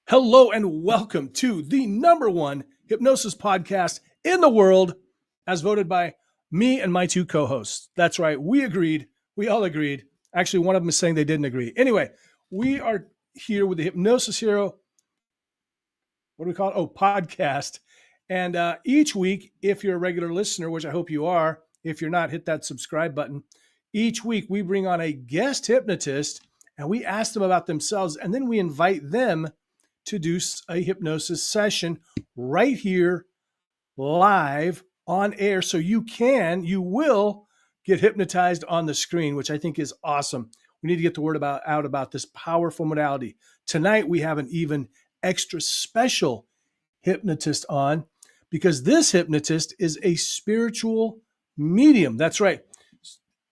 Hello and welcome to the number one hypnosis podcast in the world, as voted by me and my two co-hosts. That's right. We agreed. We all agreed. Actually, one of them is saying they didn't agree. Anyway, we are here with the Hypnosis Hero. What do we call it? Oh, podcast. And each week, if you're a regular listener, which I hope you are, if you're not, hit that subscribe button. Each week, we bring on a guest hypnotist and we ask them about themselves, and then we invite them to do a hypnosis session right here live on air. So you will get hypnotized on the screen, which I think is awesome. We need to get the word out about this powerful modality. Tonight, we have an even extra special hypnotist on because this hypnotist is a spiritual medium. That's right.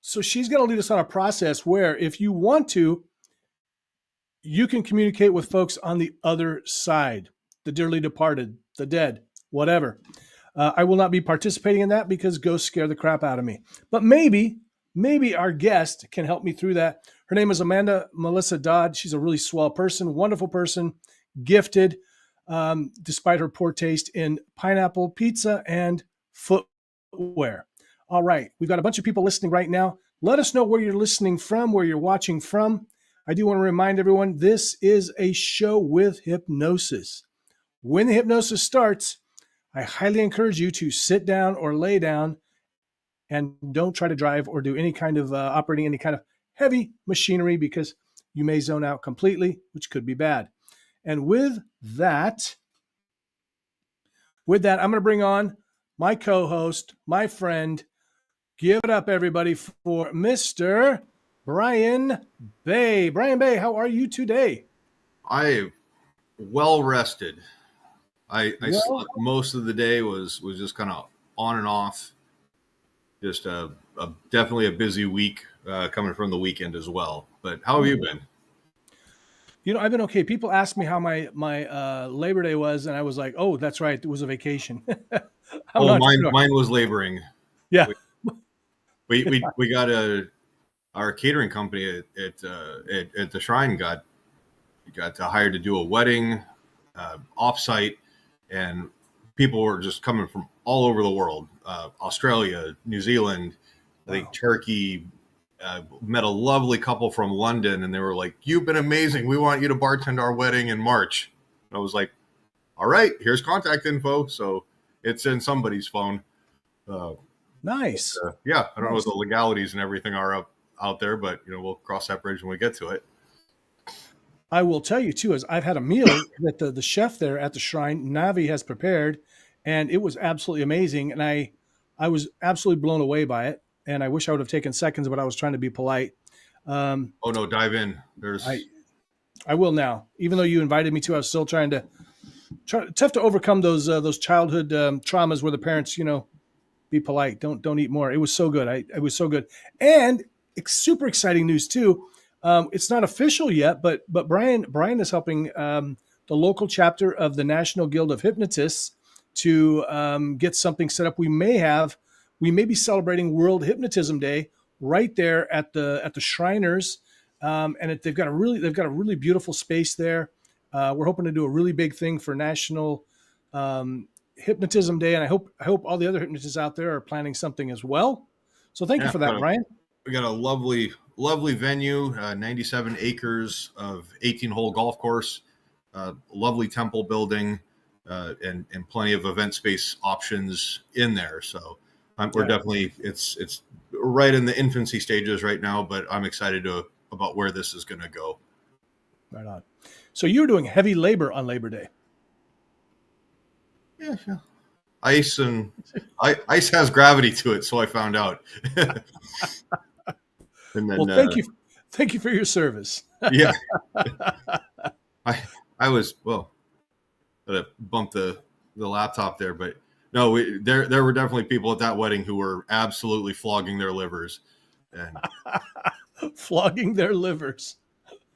So she's going to lead us on a process where if you want to, you can communicate with folks on the other side, the dearly departed, the dead, whatever. I will not be participating in that because ghosts scare the crap out of me. But maybe our guest can help me through that. Her name is Melissa Dodd. She's a really swell person, wonderful person, gifted, despite her poor taste in pineapple pizza and footwear. All right, we've got a bunch of people listening right now. Let us know where you're listening from, where you're watching from. I do want to remind everyone, this is a show with hypnosis. When the hypnosis starts, I highly encourage you to sit down or lay down and don't try to drive or do any kind of operating any kind of heavy machinery because you may zone out completely, which could be bad. And with that, I'm going to bring on my co-host, my friend. Give it up, everybody, for Mr. Brian Bay. Brian Bay, how are you today? I well rested. I slept most of the day, was just kind of on and off. Just definitely a busy week coming from the weekend as well. But how have you been? You know, I've been okay. People ask me how my Labor Day was, and I was like, "Oh, that's right, it was a vacation." Mine was laboring. Yeah, we got our catering company at the Shrine got hired to do a wedding offsite, and people were just coming from all over the world, Australia, New Zealand, I think Turkey. Met a lovely couple from London, and they were like, "You've been amazing. We want you to bartend our wedding in March." And I was like, "All right, here's contact info." So it's in somebody's phone. Nice. Yeah, I don't know what the legalities and everything are out there, but we'll cross that bridge when we get to it. I will tell you too, as I've had a meal that the chef there at the Shrine, Navi, has prepared, and it was absolutely amazing. And I was absolutely blown away by it. And I wish I would have taken seconds, but I was trying to be polite. Oh no, dive in. I will now. Even though you invited me to, I was still trying to. It's tough to overcome those childhood traumas where the parents, be polite, don't eat more. It was so good. It was so good, and it's super exciting news too. It's not official yet, but Brian is helping the local chapter of the National Guild of Hypnotists to get something set up. We may be celebrating World Hypnotism Day right there at the Shriners, and they've got a really beautiful space there. We're hoping to do a really big thing for National Hypnotism Day, and I hope all the other hypnotists out there are planning something as well. So thank you for that, Brian. We got a lovely venue, 97 acres of 18-hole golf course, lovely temple building, and plenty of event space options in there. So. We're definitely it's right in the infancy stages right now, but I'm excited about where this is going to go. Right on. So you're doing heavy labor on Labor Day. Yeah. Ice has gravity to it, so I found out. And then, well, thank you for your service. Yeah. I was I bumped the laptop there, but. No, there were definitely people at that wedding who were absolutely flogging their livers. And flogging their livers.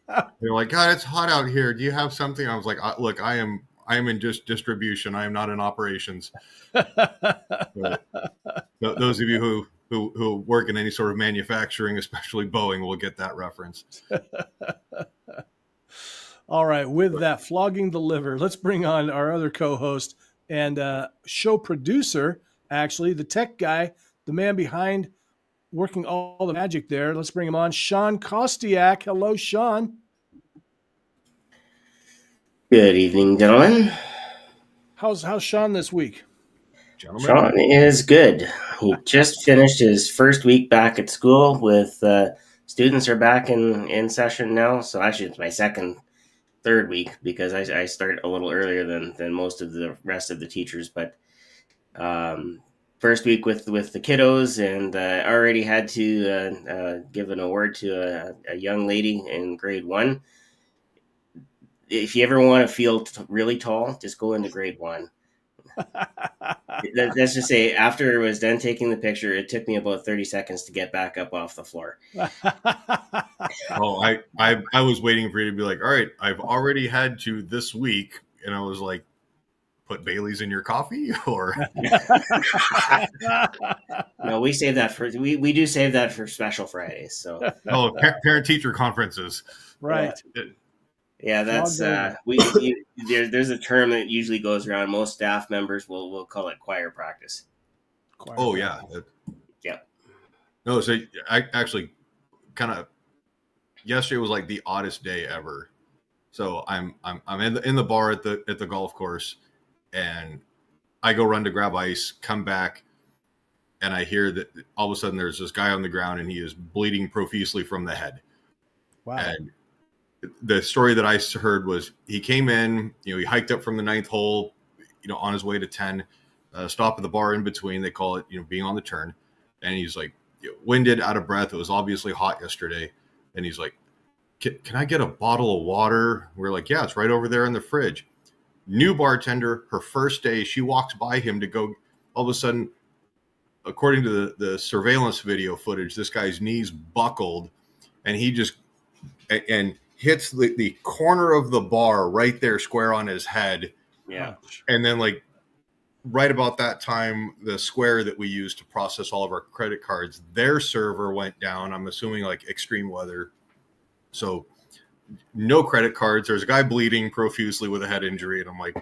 They're like, "God, it's hot out here. Do you have something?" I was like, "Look, I am in just distribution. I am not in operations." Those of you who work in any sort of manufacturing, especially Boeing, will get that reference. All right. With that, flogging the liver, let's bring on our other co-host and show producer, actually, the tech guy, the man behind working all the magic there. Let's bring him on. Shawn Kostiuk. Hello, Shawn. Good evening, gentlemen. How's Shawn this week? Gentlemen, Shawn is good. He just finished his first week back at school with students are back in session now. So actually it's my third week because I start a little earlier than most of the rest of the teachers. But first week with the kiddos, and already had to give an award to a young lady in grade 1. If you ever want to feel really tall, just go into grade 1. Let's just say after I was done taking the picture, it took me about 30 seconds to get back up off the floor. Oh, I was waiting for you to be like, all right, I've already had to this week. And I was like, put Bailey's in your coffee or No, we save that for we do save that for special Fridays. So parent teacher conferences. Right. Yeah, that's there's a term that usually goes around. Most staff members will call it choir practice. Oh yeah. Yeah. No, so I actually kind of yesterday was like the oddest day ever. So I'm in the bar at the golf course, and I go run to grab ice, come back, and I hear that all of a sudden there's this guy on the ground and he is bleeding profusely from the head. Wow. And the story that I heard was he came in, he hiked up from the 9th hole, on his way to 10, stop at the bar in between. They call it, being on the turn. And he's like winded, out of breath. It was obviously hot yesterday. And he's like, can I get a bottle of water? We're like, yeah, it's right over there in the fridge. New bartender, her first day, she walks by him to go. All of a sudden, according to the surveillance video footage, this guy's knees buckled, and he just and hits the corner of the bar right there, square on his head. Yeah. And then right about that time, the Square that we use to process all of our credit cards, their server went down. I'm assuming extreme weather. So no credit cards. There's a guy bleeding profusely with a head injury. And I'm like,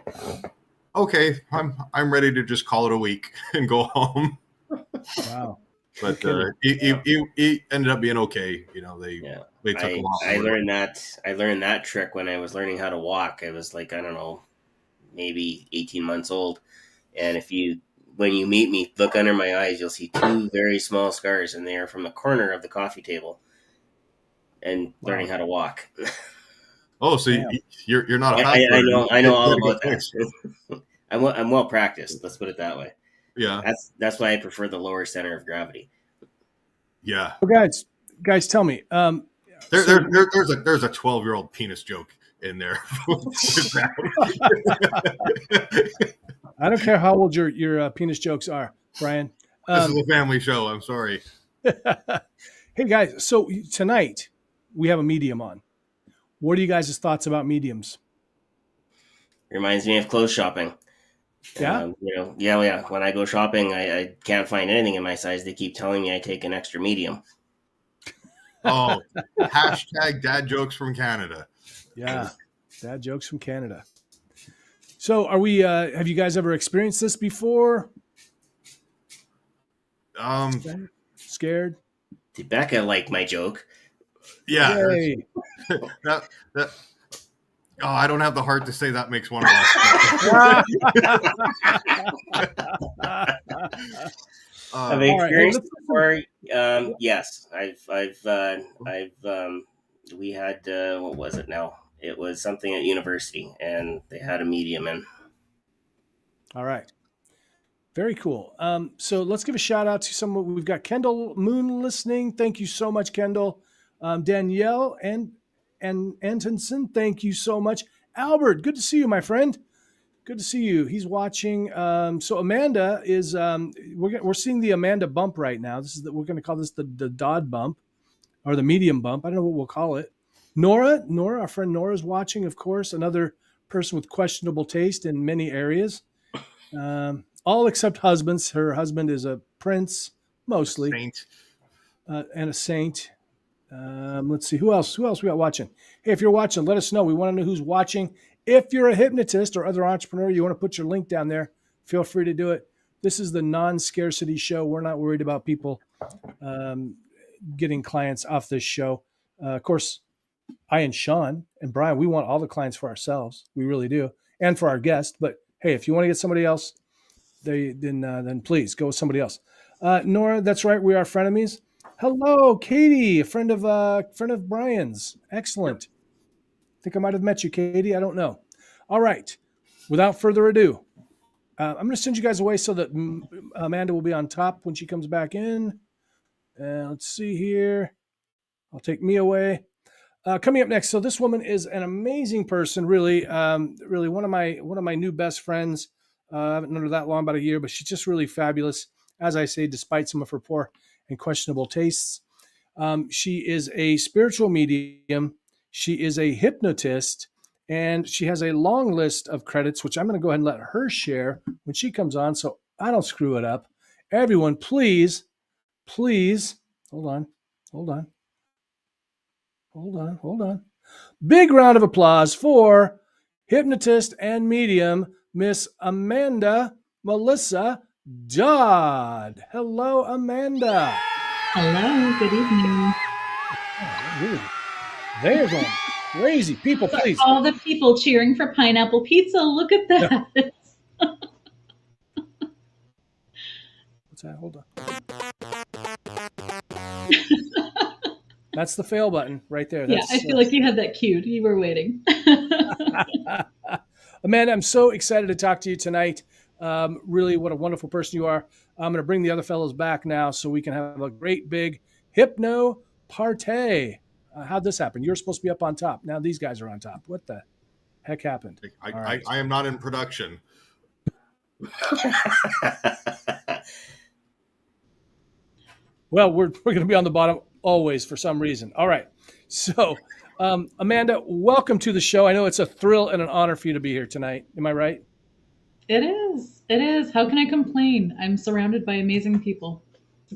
okay, I'm ready to just call it a week and go home. Wow. But he ended up being okay. They took a lot. I learned that trick when I was learning how to walk. I was I don't know, maybe 18 months old. And when you meet me, look under my eyes, you'll see 2 very small scars, and they are from the corner of the coffee table. And learning how to walk. Oh, so you're not a I know all about that. I'm well practiced. Let's put it that way. Yeah. That's why I prefer the lower center of gravity. Yeah. Well, guys, tell me. There's a 12-year-old penis joke in there. I don't care how old your penis jokes are, Brian. This is a family show. I'm sorry. Hey guys, so tonight we have a medium on. What are you guys' thoughts about mediums? Reminds me of clothes shopping. Yeah. Yeah. When I go shopping, I can't find anything in my size. They keep telling me I take an extra medium. Oh, hashtag dad jokes from Canada. Yeah, dad jokes from Canada. So are we, have you guys ever experienced this before? Scared? Did Becca like my joke? Yeah. I don't have the heart to say that makes one of us. I've experienced it before. Yes, we had, what was it now? It was something at university, and they had a medium in. All right. Very cool. So let's give a shout out to someone. We've got Kendall Moon listening. Thank you so much, Kendall. Danielle and Antonson, thank you so much. Albert, good to see you, my friend. Good to see you. He's watching. So Amanda is. We're seeing the Amanda bump right now. We're going to call this the Dodd bump, or the medium bump. I don't know what we'll call it. Nora, our friend Nora is watching. Of course, another person with questionable taste in many areas. All except husbands. Her husband is a prince, mostly, Saint. And a saint. Let's see, who else we got watching? Hey, if you're watching, let us know. We want to know who's watching. If you're a hypnotist or other entrepreneur, you want to put your link down there, feel free to do it. This is the non-scarcity show. We're not worried about people getting clients off this show. Of course, I and Shawn and Brian, we want all the clients for ourselves. We really do. And for our guests. But hey, if you want to get somebody else, then please go with somebody else. Nora, that's right. We are frenemies. Hello, Katie, a friend of Brian's. Excellent. I think I might have met you, Katie. I don't know. All right. Without further ado, I'm going to send you guys away so that Amanda will be on top when she comes back in. Let's see here. I'll take me away. Coming up next. So this woman is an amazing person. Really, really one of my new best friends. I haven't known her that long, about a year, but she's just really fabulous. As I say, despite some of her poor and questionable tastes. She is a spiritual medium. She is a hypnotist, and she has a long list of credits, which I'm going to go ahead and let her share when she comes on so I don't screw it up. Everyone, please, hold on. Big round of applause for hypnotist and medium, Miss Amanda Melissa Dodd. Hello, Amanda. Hello, good evening. They're going crazy. People, please. All the people cheering for pineapple pizza. Look at that. Yeah. What's that? Hold on. That's the fail button right there. Yeah, I feel like you had that cued. You were waiting. Amanda, I'm so excited to talk to you tonight. Really, what a wonderful person you are. I'm going to bring the other fellows back now so we can have a great big hypno party. How'd this happen? You're supposed to be up on top. Now these guys are on top. What the heck happened? I am not in production. Well, we're going to be on the bottom always for some reason. All right. So, Amanda, welcome to the show. I know it's a thrill and an honor for you to be here tonight. Am I right? It is. It is. How can I complain? I'm surrounded by amazing people.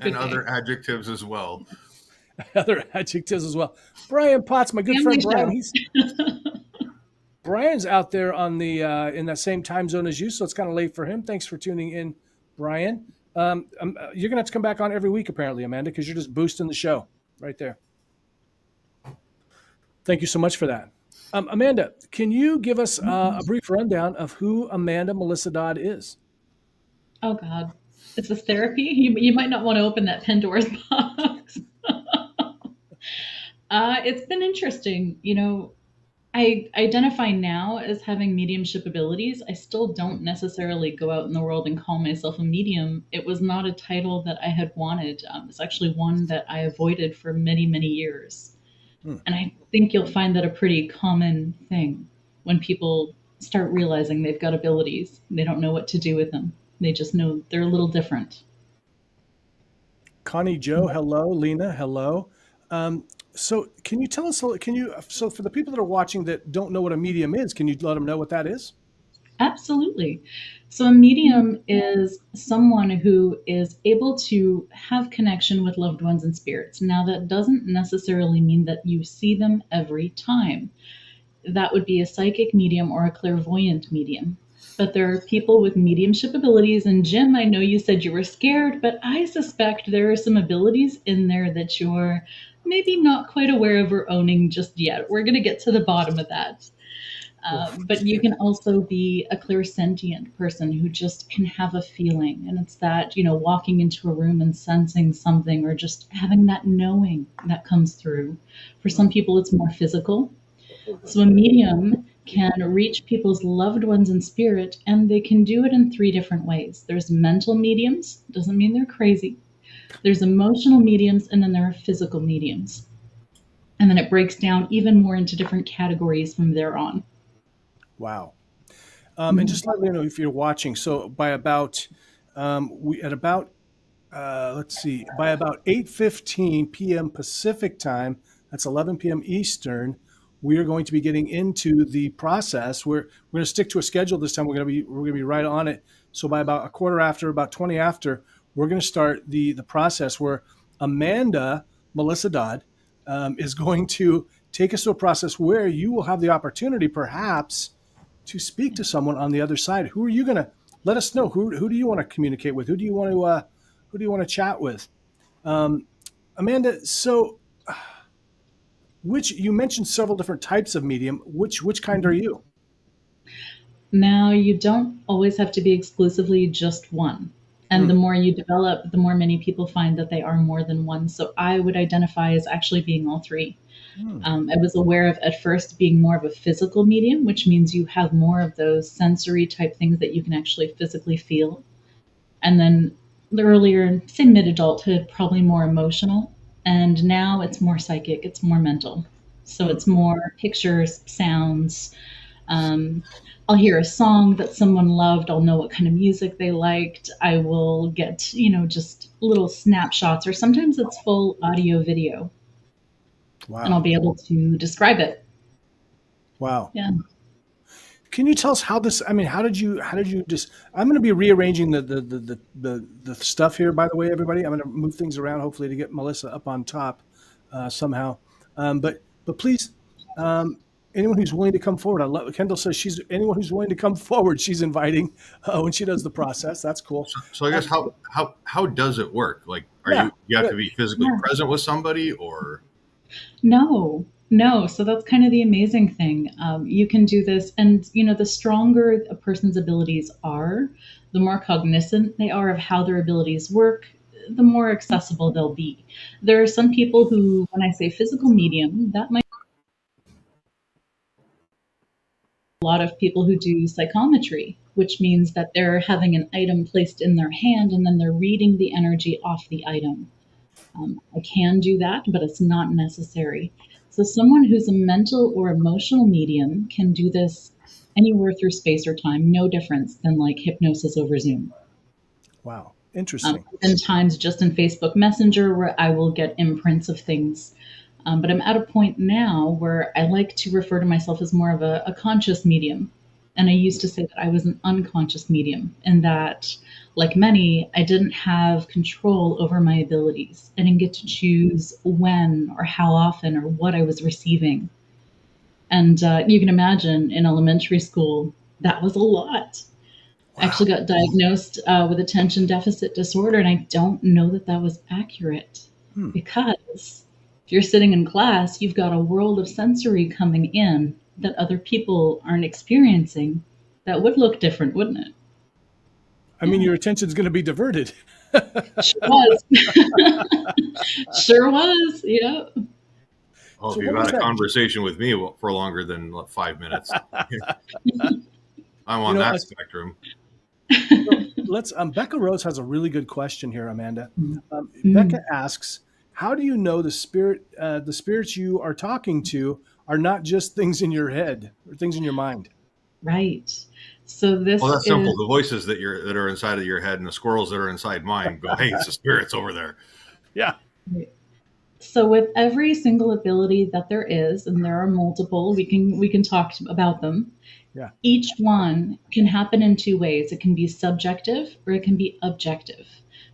And other adjectives as well. Other adjectives as well. Brian Potts, my good friend Brian. Brian's out there on the in that same time zone as you, so it's kind of late for him. Thanks for tuning in, Brian. You're going to have to come back on every week, apparently, Amanda, because you're just boosting the show right there. Thank you so much for that. Amanda, can you give us a brief rundown of who Amanda Melissa Dodd is? Oh, God. It's a therapy? You might not want to open that Pandora's box. It's been interesting. You know, I identify now as having mediumship abilities. I still don't necessarily go out in the world and call myself a medium. It was not a title that I had wanted. It's actually one that I avoided for many, many years. And I think you'll find that a pretty common thing when people start realizing they've got abilities. They don't know what to do with them. They just know they're a little different. Connie Joe, hello. Lena, hello. So can you tell us, so for the people that are watching that don't know what a medium is, can you let them know what that is? Absolutely. So a medium is someone who is able to have connection with loved ones and spirits. Now, that doesn't necessarily mean that you see them every time. That would be a psychic medium or a clairvoyant medium. But there are people with mediumship abilities. And Jim, I know you said you were scared, but I suspect there are some abilities in there that you're maybe not quite aware of or owning just yet. We're going to get to the bottom of that. But you can also be a clairsentient person who just can have a feeling. And it's that, you know, walking into a room and sensing something or just having that knowing that comes through. For some people, it's more physical. So a medium can reach people's loved ones in spirit, and they can do it in 3 different ways. There's mental mediums, doesn't mean they're crazy. There's emotional mediums, and then there are physical mediums. And then it breaks down even more into different categories from there on. Wow. And just let me know if you're watching. So by about, by about 8:15 p.m. Pacific time, that's 11 p.m. Eastern, we are going to be getting into the process. We're going to stick to a schedule this time. We're going to be right on it. So by about a quarter after, about 20 after, we're going to start the process where Amanda Melissa Dodd is going to take us to a process where you will have the opportunity perhaps to speak to someone on the other side. Who are you going to let us know? Who do you want to communicate with? Who do you want to chat with? Amanda, so you mentioned several different types of medium. Which kind are you? Now, you don't always have to be exclusively just one. And the more you develop, the more many people find that they are more than one. So I would identify as actually being all three. I was aware of at first being more of a physical medium, which means you have more of those sensory type things that you can actually physically feel. And then the earlier, say mid-adulthood, probably more emotional. And now it's more psychic, it's more mental. So it's more pictures, sounds. I'll hear a song that someone loved. I'll know what kind of music they liked. I will get, just little snapshots, or sometimes it's full audio video. Wow. And I'll be able to describe it. Wow. Yeah. Can you tell us how this, how did you just, I'm going to be rearranging the stuff here, by the way, everybody. I'm going to move things around, hopefully to get Melissa up on top somehow. But please, anyone who's willing to come forward. Kendall says anyone who's willing to come forward, she's inviting when she does the process. That's cool. So I guess how does it work? Like, you have to be physically present with somebody, or? No. So that's kind of the amazing thing. You can do this, and the stronger a person's abilities are, the more cognizant they are of how their abilities work, the more accessible they'll be. There are some people who, when I say physical medium, that might a lot of people who do psychometry, which means that they're having an item placed in their hand and then they're reading the energy off the item. I can do that, but it's not necessary. So someone who's a mental or emotional medium can do this anywhere through space or time, no difference than like hypnosis over Zoom. Wow. Interesting. Times just in Facebook Messenger where I will get imprints of things. But I'm at a point now where I like to refer to myself as more of a conscious medium. And I used to say that I was an unconscious medium, and that, like many, I didn't have control over my abilities. I didn't get to choose when or how often or what I was receiving. And you can imagine in elementary school, that was a lot. Wow. I actually got diagnosed with attention deficit disorder, and I don't know that that was accurate because if you're sitting in class, you've got a world of sensory coming in that other people aren't experiencing. That would look different, wouldn't it? I mean, your attention's going to be diverted. Sure was. Sure was. Yeah. Well, if you've had a conversation with me for longer than 5 minutes, I'm on that spectrum. So Becca Rose has a really good question here, Amanda. Becca asks, how do you know the spirits you are talking to are not just things in your head or things in your mind? Right. So this that's simple. The voices that are inside of your head and the squirrels that are inside mine go, hey, it's the spirits over there. Yeah. So with every single ability that there is, and there are multiple, we can talk about them. Yeah. Each one can happen in two ways. It can be subjective or it can be objective.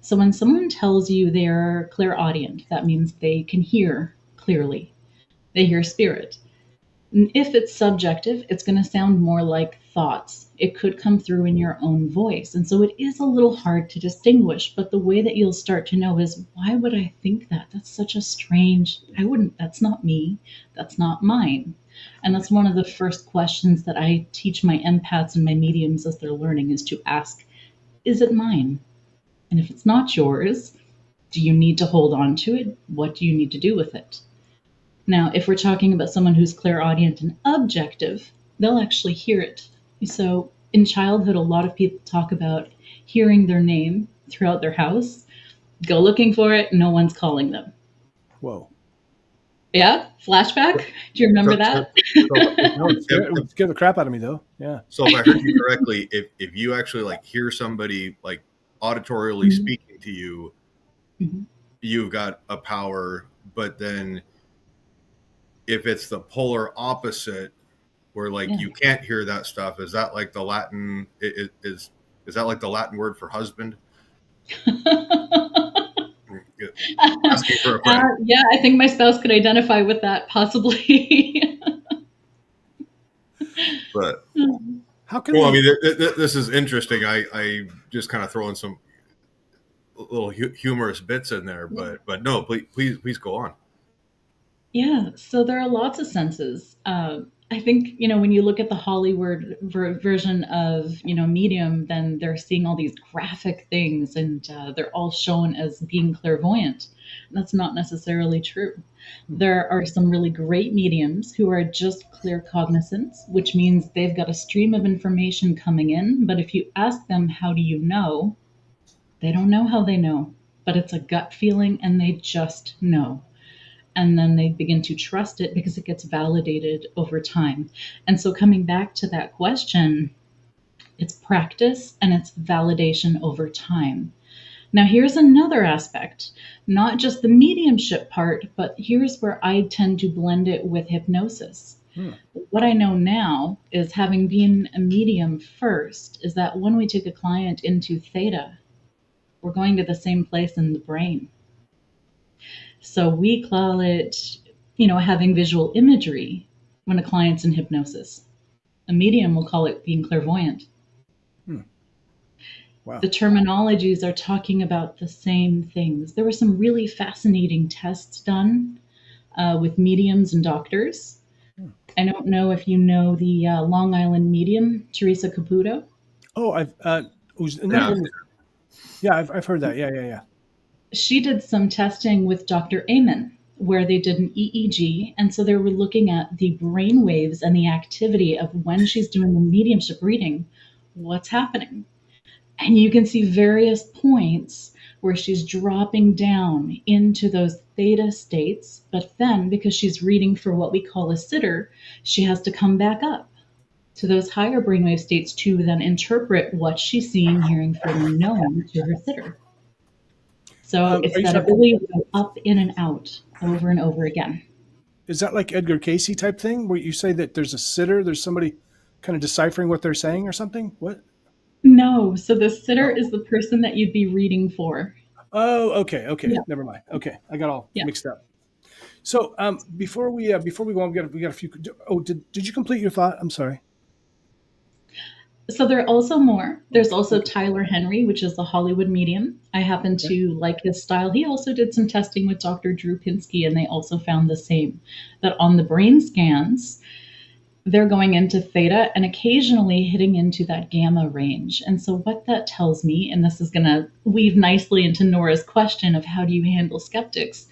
So when someone tells you they're clairaudient, that means they can hear clearly. They hear spirit. If it's subjective, it's going to sound more like thoughts. It could come through in your own voice. And so it is a little hard to distinguish. But the way that you'll start to know is, why would I think that? That's such a strange, that's not me. That's not mine. And that's one of the first questions that I teach my empaths and my mediums as they're learning, is to ask, is it mine? And if it's not yours, do you need to hold on to it? What do you need to do with it? Now, if we're talking about someone who's clairaudient and objective, they'll actually hear it. So in childhood, a lot of people talk about hearing their name throughout their house. Go looking for it. No one's calling them. Whoa. Yeah? Flashback? Do you remember that? It scared the crap out of me, though. Yeah. So if I heard you correctly, if you actually hear somebody auditorially speaking to you, you've got a power. But then if it's the polar opposite, where you can't hear that stuff, is that the Latin? Is that the Latin word for husband? asking for a friend. Yeah, I think my spouse could identify with that possibly. But How can well, I we? mean, this is interesting. I just kind of throw in some little humorous bits in there, but no, please go on. Yeah, so there are lots of senses. I think, when you look at the Hollywood version of, medium, then they're seeing all these graphic things and they're all shown as being clairvoyant. That's not necessarily true. There are some really great mediums who are just clear cognizance, which means they've got a stream of information coming in. But if you ask them, how do you know? They don't know how they know, but it's a gut feeling and they just know. And then they begin to trust it because it gets validated over time. And so coming back to that question, it's practice and it's validation over time. Now, here's another aspect, not just the mediumship part, but here's where I tend to blend it with hypnosis. What I know now is, having been a medium first, is that when we take a client into theta, we're going to the same place in the brain. So we call it, having visual imagery when a client's in hypnosis. A medium will call it being clairvoyant. Wow. The terminologies are talking about the same things. There were some really fascinating tests done with mediums and doctors. I don't know if you know the Long Island medium, Teresa Caputo. Oh, I've heard that. Yeah. She did some testing with Dr. Amen, where they did an EEG. And so they were looking at the brain waves and the activity of when she's doing the mediumship reading, what's happening. And you can see various points where she's dropping down into those theta states. But then, because she's reading for what we call a sitter, she has to come back up to those higher brainwave states to then interpret what she's seeing, hearing, feeling, knowing to her sitter. So it's that ability to go up, in, and out over and over again. Is that like Edgar Cayce type thing, where you say that there's a sitter, there's somebody kind of deciphering what they're saying or something? What? No. So the sitter is the person that you'd be reading for. Oh, okay. Yeah. Never mind. Okay, I got all mixed up. So before we go on, we got a few. Oh, did you complete your thought? I'm sorry. So there are also more. There's also Tyler Henry, which is the Hollywood medium. I happen to like his style. He also did some testing with Dr. Drew Pinsky, and they also found the same, that on the brain scans, they're going into theta and occasionally hitting into that gamma range. And so what that tells me, and this is going to weave nicely into Nora's question of how do you handle skeptics,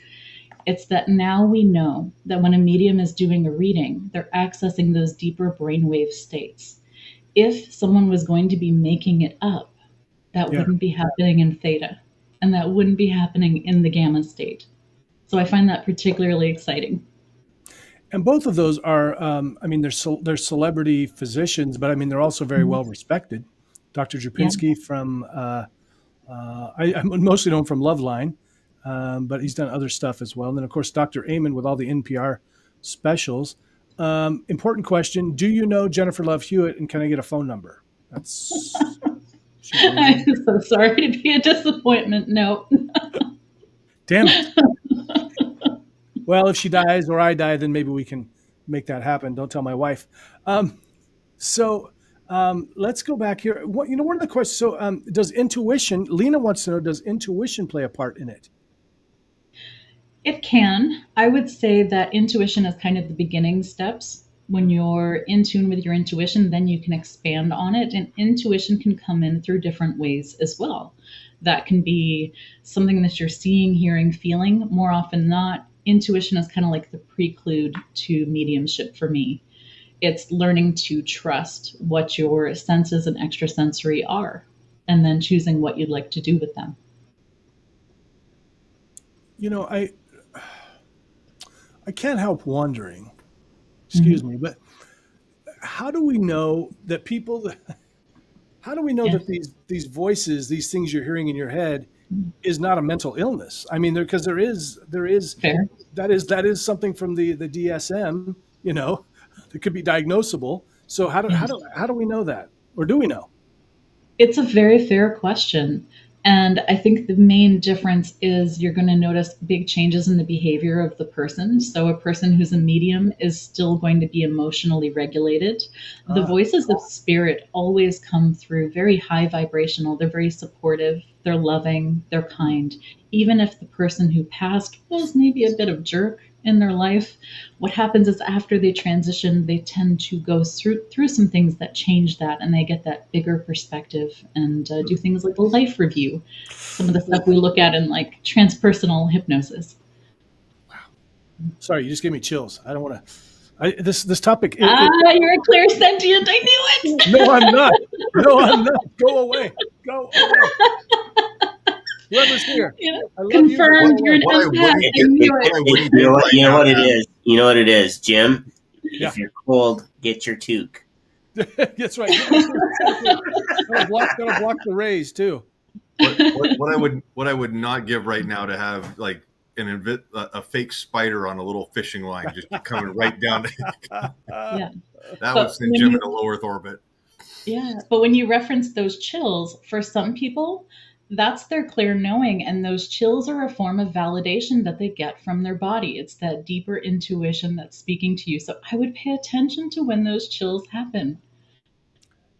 it's that now we know that when a medium is doing a reading, they're accessing those deeper brainwave states. If someone was going to be making it up, that wouldn't be happening in theta, and that wouldn't be happening in the gamma state. So I find that particularly exciting. And both of those are, they're celebrity physicians, but they're also very well respected. Dr. Drupinski from, I mostly know him from Loveline, but he's done other stuff as well. And then, of course, Dr. Amen with all the NPR specials. Important question. Do you know Jennifer Love Hewitt, and can I get a phone number? I'm so sorry to be a disappointment. No. Damn it. Well, if she dies or I die, then maybe we can make that happen. Don't tell my wife. So let's go back here. One of the questions, so does intuition, Lena wants to know, does intuition play a part in it? It can. I would say that intuition is kind of the beginning steps. When you're in tune with your intuition, then you can expand on it. And intuition can come in through different ways as well. That can be something that you're seeing, hearing, feeling. More often than not, intuition is kind of like the prelude to mediumship for me. It's learning to trust what your senses and extrasensory are, and then choosing what you'd like to do with them. I can't help wondering, excuse me, but how do we know that that these voices, these things you're hearing in your head, is not a mental illness? Because there is Fair. that is something from the DSM, that could be diagnosable. So how do we know that, or do we know? It's a very fair question. And I think the main difference is you're going to notice big changes in the behavior of the person. So a person who's a medium is still going to be emotionally regulated. The voices of spirit always come through very high vibrational. They're very supportive. They're loving. They're kind. Even if the person who passed was maybe a bit of jerk in their life, what happens is after they transition, they tend to go through some things that change that, and they get that bigger perspective and do things like a life review. Some of the stuff we look at in like transpersonal hypnosis. Wow. Sorry, you just gave me chills. I don't want to. This topic. You're a clairsentient. I knew it. No, I'm not. No, I'm not. Go away. Go away. Whoever's here. Yeah. Confirmed. You're an empath. You know what it is. You know what it is, Jim. Yeah. If you're cold, get your toque. That's right. Gotta block the rays too. What I would not give right now to have like a fake spider on a little fishing line just coming right down. Yeah. That would send Jim into low Earth orbit. Yeah, but when you reference those chills, for some people, that's their clear knowing, and those chills are a form of validation that they get from their body. It's that deeper intuition that's speaking to you. So I would pay attention to when those chills happen.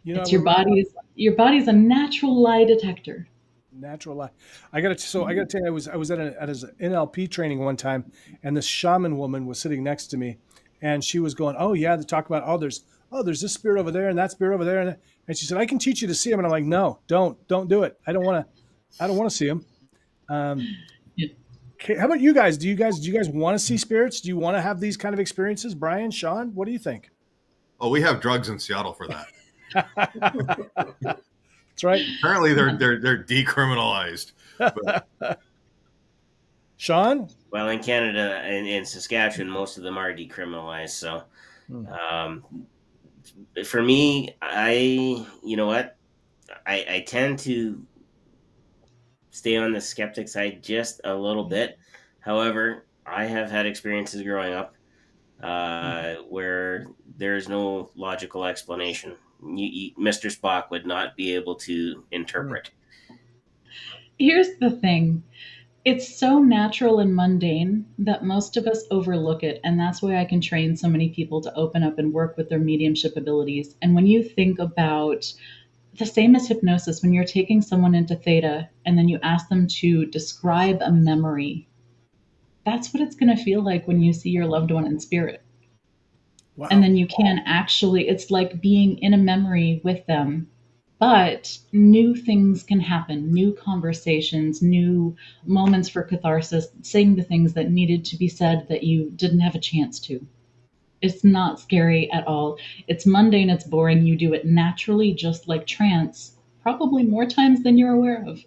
It's your body's a natural lie detector. Natural lie. I got to tell you, I was at an NLP training one time, and this shaman woman was sitting next to me, and she was going, "Oh yeah," to talk about there's this spirit over there and that spirit over there, and she said, "I can teach you to see him," and I'm like, "No, don't do it. I don't want to see him." Okay, how about you guys? Do you guys want to see spirits? Do you want to have these kind of experiences? Brian, Shawn, what do you think? Oh, we have drugs in Seattle for that. That's right. Apparently, they're decriminalized. Shawn? Well, in Canada and in Saskatchewan, most of them are decriminalized. So, for me, I tend to stay on the skeptic side just a little bit. However, I have had experiences growing up where there's no logical explanation. Mr. Spock would not be able to interpret. Here's the thing. It's so natural and mundane that most of us overlook it. And that's why I can train so many people to open up and work with their mediumship abilities. And when you think about the same as hypnosis, when you're taking someone into theta and then you ask them to describe a memory, that's what it's going to feel like when you see your loved one in spirit. Wow. And then you can actually, it's like being in a memory with them, but new things can happen, new conversations, new moments for catharsis, saying the things that needed to be said that you didn't have a chance to. It's not scary at all. It's mundane, it's boring. You do it naturally, just like trance, probably more times than you're aware of.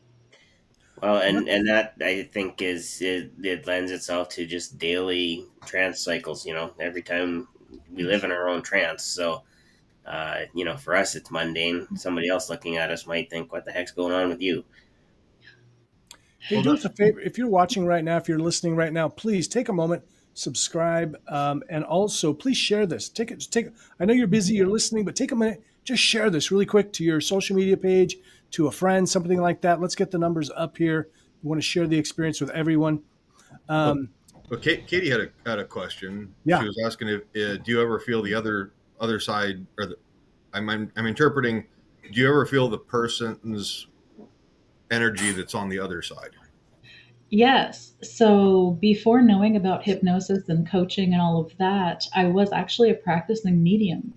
Well, and that I think it lends itself to just daily trance cycles, every time we live in our own trance. So, for us, it's mundane. Somebody else looking at us might think, what the heck's going on with you? Hey, do us a favor. If you're watching right now, if you're listening right now, please take a moment, subscribe, and also please share this. I know you're busy, you're listening, but take a minute, just share this really quick to your social media page, to a friend, something like that. Let's get the numbers up here. We want to share the experience with everyone. Well, Katie had a question. Yeah. She was asking if do you ever feel the other side, or I'm interpreting, do you ever feel the person's energy that's on the other side? Yes. So before knowing about hypnosis and coaching and all of that, I was actually a practicing medium.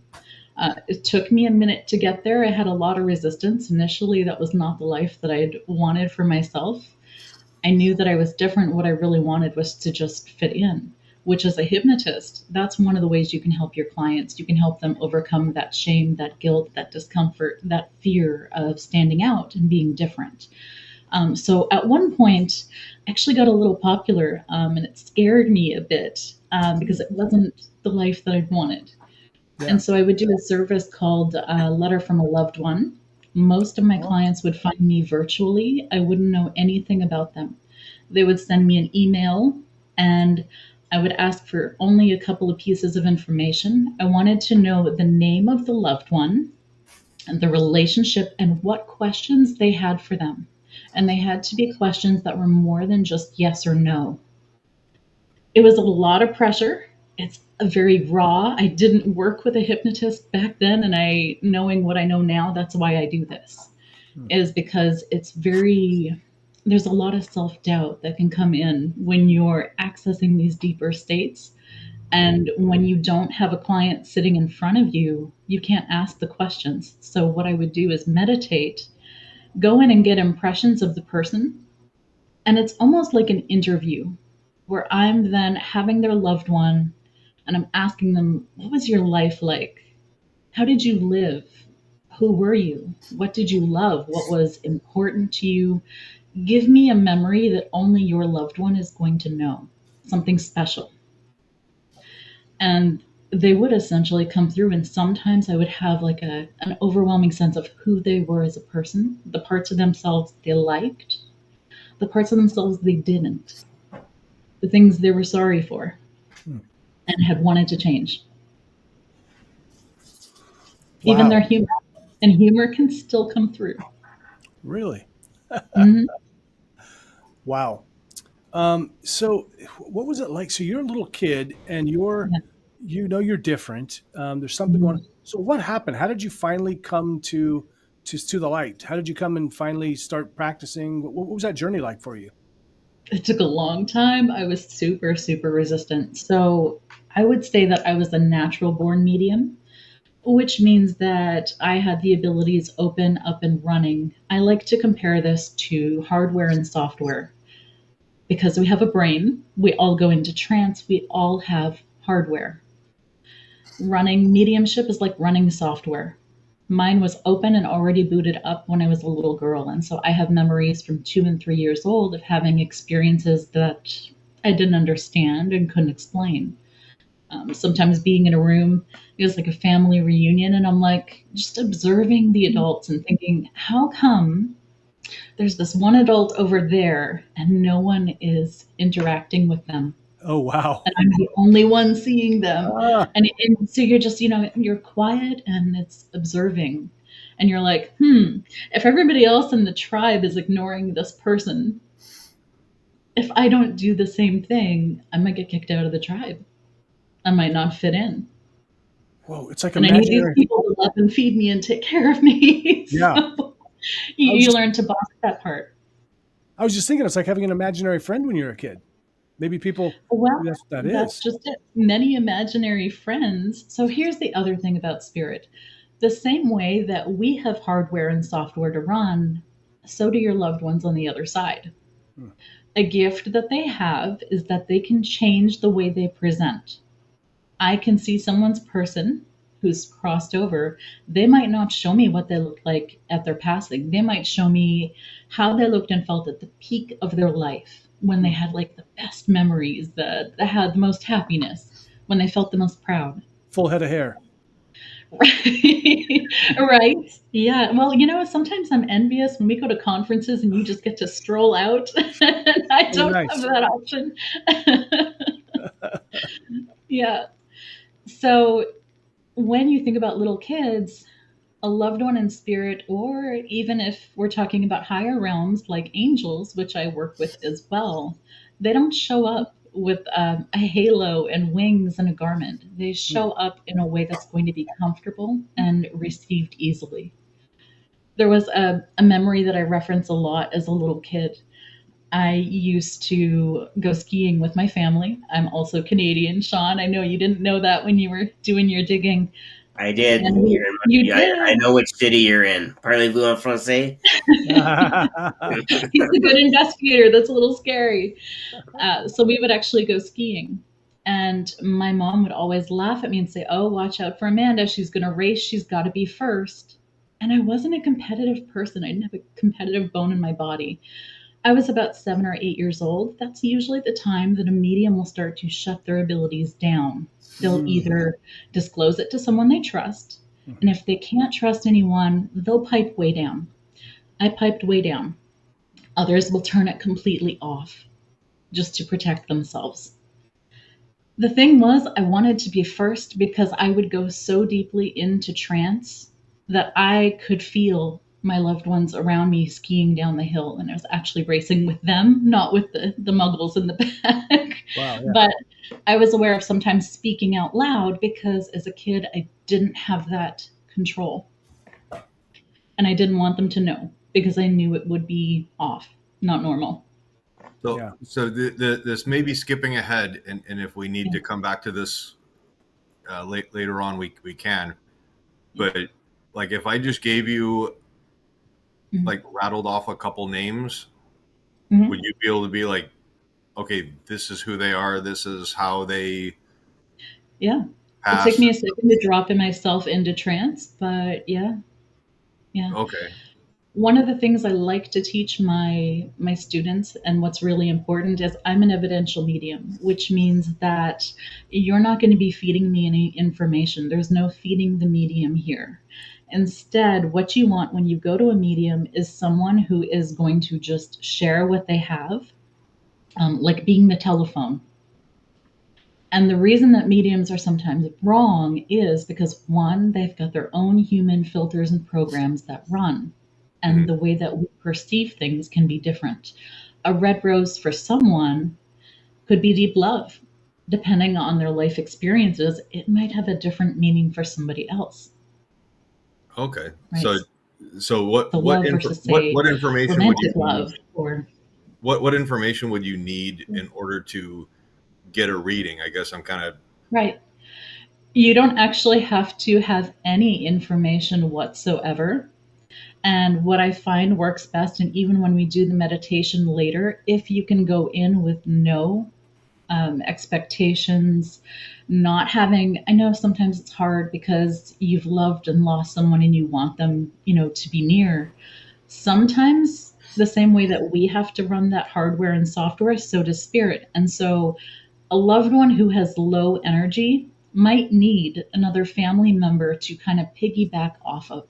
It took me a minute to get there. I had a lot of resistance. Initially, that was not the life that I'd wanted for myself. I knew that I was different. What I really wanted was to just fit in, which as a hypnotist, that's one of the ways you can help your clients. You can help them overcome that shame, that guilt, that discomfort, that fear of standing out and being different. So at one point, I actually got a little popular, and it scared me a bit because it wasn't the life that I'd wanted. Yeah. And so I would do a service called Letter from a Loved One. Most of my clients would find me virtually. I wouldn't know anything about them. They would send me an email, and I would ask for only a couple of pieces of information. I wanted to know the name of the loved one and the relationship and what questions they had for them. And they had to be questions that were more than just yes or no. It was a lot of pressure. It's very raw. I didn't work with a hypnotist back then, and knowing what I know now, that's why I do this, is because there's a lot of self-doubt that can come in when you're accessing these deeper states. And when you don't have a client sitting in front of you, you can't ask the questions. So what I would do is meditate, go in and get impressions of the person. And it's almost like an interview where I'm then having their loved one and I'm asking them, what was your life like? How did you live? Who were you? What did you love? What was important to you? Give me a memory that only your loved one is going to know, something special. And they would essentially come through, and sometimes I would have like an overwhelming sense of who they were as a person, the parts of themselves they liked, the parts of themselves they didn't, the things they were sorry for and had wanted to change. Wow. Even their humor. And humor can still come through. Really? Mhm. Wow. So what was it like? So you're a little kid and you're different. There's something going on. So what happened? How did you finally come to the light? How did you come and finally start practicing? What was that journey like for you? It took a long time. I was super, super resistant. So I would say that I was a natural born medium, which means that I had the abilities open, up, and running. I like to compare this to hardware and software. Because we have a brain, we all go into trance, we all have hardware. Running mediumship is like running software. Mine was open and already booted up when I was a little girl. And so I have memories from 2 and 3 years old of having experiences that I didn't understand and couldn't explain. Sometimes being in a room, it was like a family reunion, and I'm like just observing the adults and thinking, how come there's this one adult over there and no one is interacting with them? Oh, wow. And I'm the only one seeing them. Ah. And so you're just, you're quiet and it's observing. And you're like, if everybody else in the tribe is ignoring this person, if I don't do the same thing, I might get kicked out of the tribe. I might not fit in. Whoa, it's like And I need these imaginary. people to love and feed me and take care of me. Yeah. So you learn to boss that part. I was just thinking, it's like having an imaginary friend when you're a kid. Maybe people, Well, that's just it. Many imaginary friends. So here's the other thing about spirit. The same way that we have hardware and software to run, so do your loved ones on the other side. A gift that they have is that they can change the way they present. I can see someone's person who's crossed over. They might not show me what they look like at their passing. They might show me how they looked and felt at the peak of their life, when they had like the best memories, that had the most happiness, when they felt the most proud. full head of hair. Right. Yeah. Well, sometimes I'm envious when we go to conferences and you just get to stroll out. And I don't have that option. Yeah. So when you think about little kids, a loved one in spirit, or even if we're talking about higher realms like angels, which I work with as well, they don't show up with a halo and wings and a garment. They show up in a way that's going to be comfortable and received easily. There was a memory that I reference a lot as a little kid. I used to go skiing with my family. I'm also Canadian, Shawn. I know you didn't know that when you were doing your digging. I did. You did. I know which city you're in. Parlez-vous en français? He's a good investigator. That's a little scary. So we would actually go skiing. And my mom would always laugh at me and say, oh, watch out for Amanda. She's going to race. She's got to be first. And I wasn't a competitive person. I didn't have a competitive bone in my body. I was about 7 or 8 years old. That's usually the time that a medium will start to shut their abilities down. They'll either disclose it to someone they trust, and if they can't trust anyone, they'll pipe way down. I piped way down. Others will turn it completely off just to protect themselves. The thing was, I wanted to be first because I would go so deeply into trance that I could feel my loved ones around me skiing down the hill, and I was actually racing with them, not with the muggles in the back. Wow. Yeah. But I was aware of sometimes speaking out loud because as a kid, I didn't have that control. And I didn't want them to know because I knew it would be off, not normal. So, Yeah. so this may be skipping ahead, and if we need to come back to this later on, we can. But like, if I just gave you like rattled off a couple names, would you be able to be like, okay, this is who they are, this is how they pass? It took me a second to drop myself into trance, but yeah. Okay. One of the things I like to teach my students, and what's really important, is I'm an evidential medium, which means that you're not going to be feeding me any information. There's no feeding the medium here. Instead, what you want when you go to a medium is someone who is going to just share what they have, like being the telephone. And the reason that mediums are sometimes wrong is because, one, they've got their own human filters and programs that run. And the way that we perceive things can be different. A red rose for someone could be deep love. Depending on their life experiences, it might have a different meaning for somebody else. Okay. Right? So what information would you love or what information would you need in order to get a reading? I guess I'm kind of right. You don't actually have to have any information whatsoever. And what I find works best, and even when we do the meditation later, if you can go in with no expectations, not having, I know sometimes it's hard because you've loved and lost someone and you want them, to be near. Sometimes the same way that we have to run that hardware and software, so does spirit. And so a loved one who has low energy might need another family member to kind of piggyback off of.